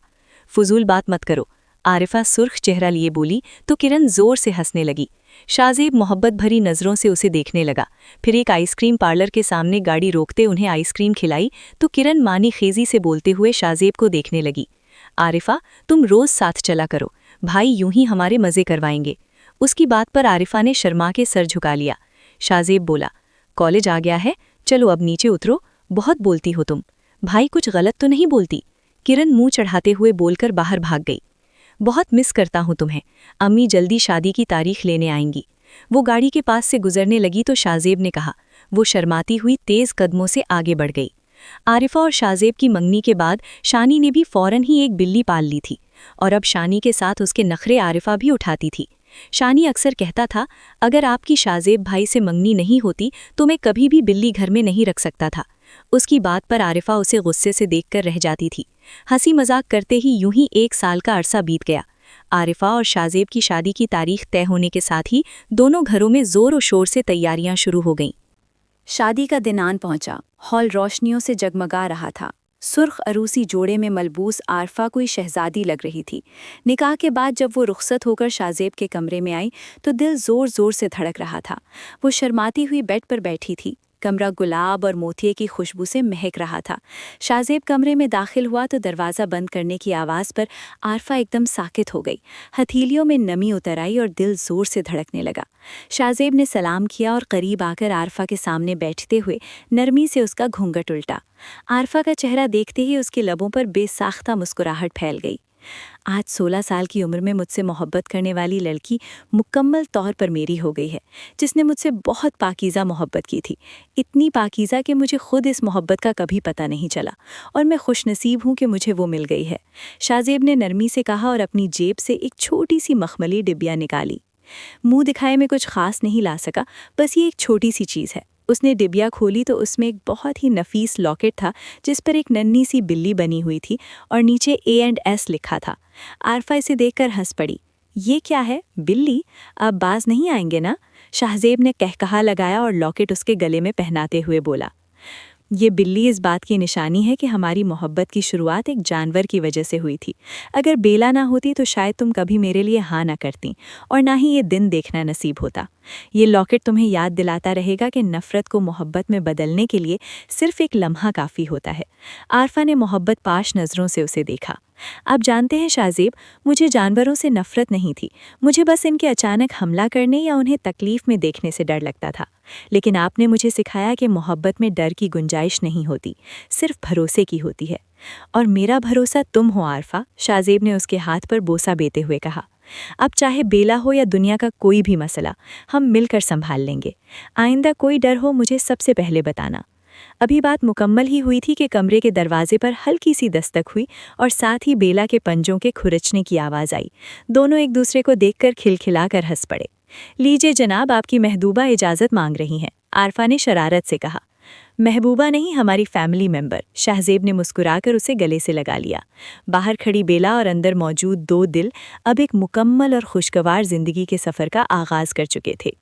फजूल बात मत करो, आरिफा सुर्ख चेहरा लिए बोली तो किरण जोर से हंसने लगी। शाहजेब मोहब्बत भरी नज़रों से उसे देखने लगा। फिर एक आइसक्रीम पार्लर के सामने गाड़ी रोकते उन्हें आइसक्रीम खिलाई तो किरण मानी खेजी से बोलते हुए शाहजेब को देखने लगी। आरिफा, तुम रोज़ साथ चला करो, भाई यूं ही हमारे मज़े करवाएंगे। उसकी बात पर आरिफा ने शर्मा के सर झुका लिया। शाहजेब बोला, कॉलेज आ गया है, चलो अब नीचे उतरो, बहुत बोलती हो तुम। भाई, कुछ गलत तो नहीं बोलती? किरण मुंह चढ़ाते हुए बोलकर बाहर भाग गई। बहुत मिस करता हूं तुम्हें, अम्मी जल्दी शादी की तारीख लेने आएंगी। वो गाड़ी के पास से गुजरने लगी तो शाहजेब ने कहा। वो शर्माती हुई तेज कदमों से आगे बढ़ गई। आरिफा और शाहजेब की मंगनी के बाद शानी ने भी फौरन ही एक बिल्ली पाल ली थी और अब शानी के साथ उसके नखरे आरिफा भी उठाती थी। शानी अक्सर कहता था, अगर आपकी शाहजेब भाई से मंगनी नहीं होती तो मैं कभी भी बिल्ली घर में नहीं रख सकता था। उसकी बात पर आरिफा उसे गुस्से से देखकर रह जाती थी। हंसी मजाक करते ही यूं ही 1 साल का अरसा बीत गया। आरिफा और शाहजेब की शादी की तारीख तय होने के साथ ही दोनों घरों में जोर और शोर से तैयारियां शुरू हो गईं। शादी का दिन आन पहुंचा। हॉल रोशनियों से जगमगा रहा था। सुर्ख अरूसी जोड़े में मलबूस आरफा कोई शहजादी लग रही थी। निकाह के बाद जब वो रुखसत होकर शाहजेब के कमरे में आई तो दिल जोर जोर से धड़क रहा था। वो शर्माती हुई बेड पर बैठी थी। कमरा गुलाब और मोतिये की खुशबू से महक रहा था। शाहजेब कमरे में दाखिल हुआ तो दरवाज़ा बंद करने की आवाज़ पर आरफा एकदम साकित हो गई। हथेलियों में नमी उतर आई और दिल जोर से धड़कने लगा। शाहजेब ने सलाम किया और करीब आकर आरफा के सामने बैठते हुए नरमी से उसका घूंघट उल्टा। आरफा का चेहरा देखते ही उसके लबों पर बेसाख्ता मुस्कुराहट फैल गई। आज 16 साल की उम्र में मुझसे मोहब्बत करने वाली लड़की मुकम्मल तौर पर मेरी हो गई है, जिसने मुझसे बहुत पाकीज़ा मोहब्बत की थी। इतनी पाकीज़ा कि मुझे खुद इस मोहब्बत का कभी पता नहीं चला और मैं खुशनसीब हूँ कि मुझे वो मिल गई है। शाहजेब ने नरमी से कहा और अपनी जेब से एक छोटी सी मखमली डिबिया निकाली। मुंह दिखाए में कुछ खास नहीं ला सका, बस ये एक छोटी सी चीज़ है। उसने डिबिया खोली तो उसमें एक बहुत ही नफीस लॉकेट था जिस पर एक नन्ही सी बिल्ली बनी हुई थी और नीचे A&S लिखा था। आरफा इसे देखकर हंस पड़ी। ये क्या है, बिल्ली? अब बाज नहीं आएंगे ना? शाहजेब ने कहकहा लगाया और लॉकेट उसके गले में पहनाते हुए बोला, ये बिल्ली इस बात की निशानी है कि हमारी मोहब्बत की शुरुआत एक जानवर की वजह से हुई थी। अगर बेला ना होती तो शायद तुम कभी मेरे लिए हाँ ना करती और ना ही ये दिन देखना नसीब होता। ये लॉकेट तुम्हें याद दिलाता रहेगा कि नफ़रत को मोहब्बत में बदलने के लिए सिर्फ एक लम्हा काफ़ी होता है। आरफा ने मोहब्बत पाश नज़रों से उसे देखा। आप जानते हैं शाहजेब, मुझे जानवरों से नफ़रत नहीं थी, मुझे बस इनके अचानक हमला करने या उन्हें तकलीफ़ में देखने से डर लगता था। लेकिन आपने मुझे सिखाया कि मोहब्बत में डर की गुंजाइश नहीं होती, सिर्फ भरोसे की होती है। और मेरा भरोसा तुम हो आरफा, शाहजेब ने उसके हाथ पर बोसा बेते हुए कहा। अब चाहे बेला हो या दुनिया का कोई भी मसला, हम मिलकर संभाल लेंगे। आइंदा कोई डर हो मुझे सबसे पहले बताना। अभी बात मुकम्मल ही हुई थी कि कमरे के दरवाजे पर हल्की सी दस्तक हुई और साथ ही बेला के पंजों के खुरचने की आवाज़ आई। दोनों एक दूसरे को देखकर खिलखिलाकर हंस पड़े। लीजिए जनाब, आपकी महबूबा इजाज़त मांग रही हैं, आरफा ने शरारत से कहा। महबूबा नहीं, हमारी फैमिली मेंबर, शाहजेब ने मुस्कुराकर उसे गले से लगा लिया। बाहर खड़ी बेला और अंदर मौजूद 2 दिल अब एक मुकम्मल और खुशगवार जिंदगी के सफ़र का आगाज़ कर चुके थे।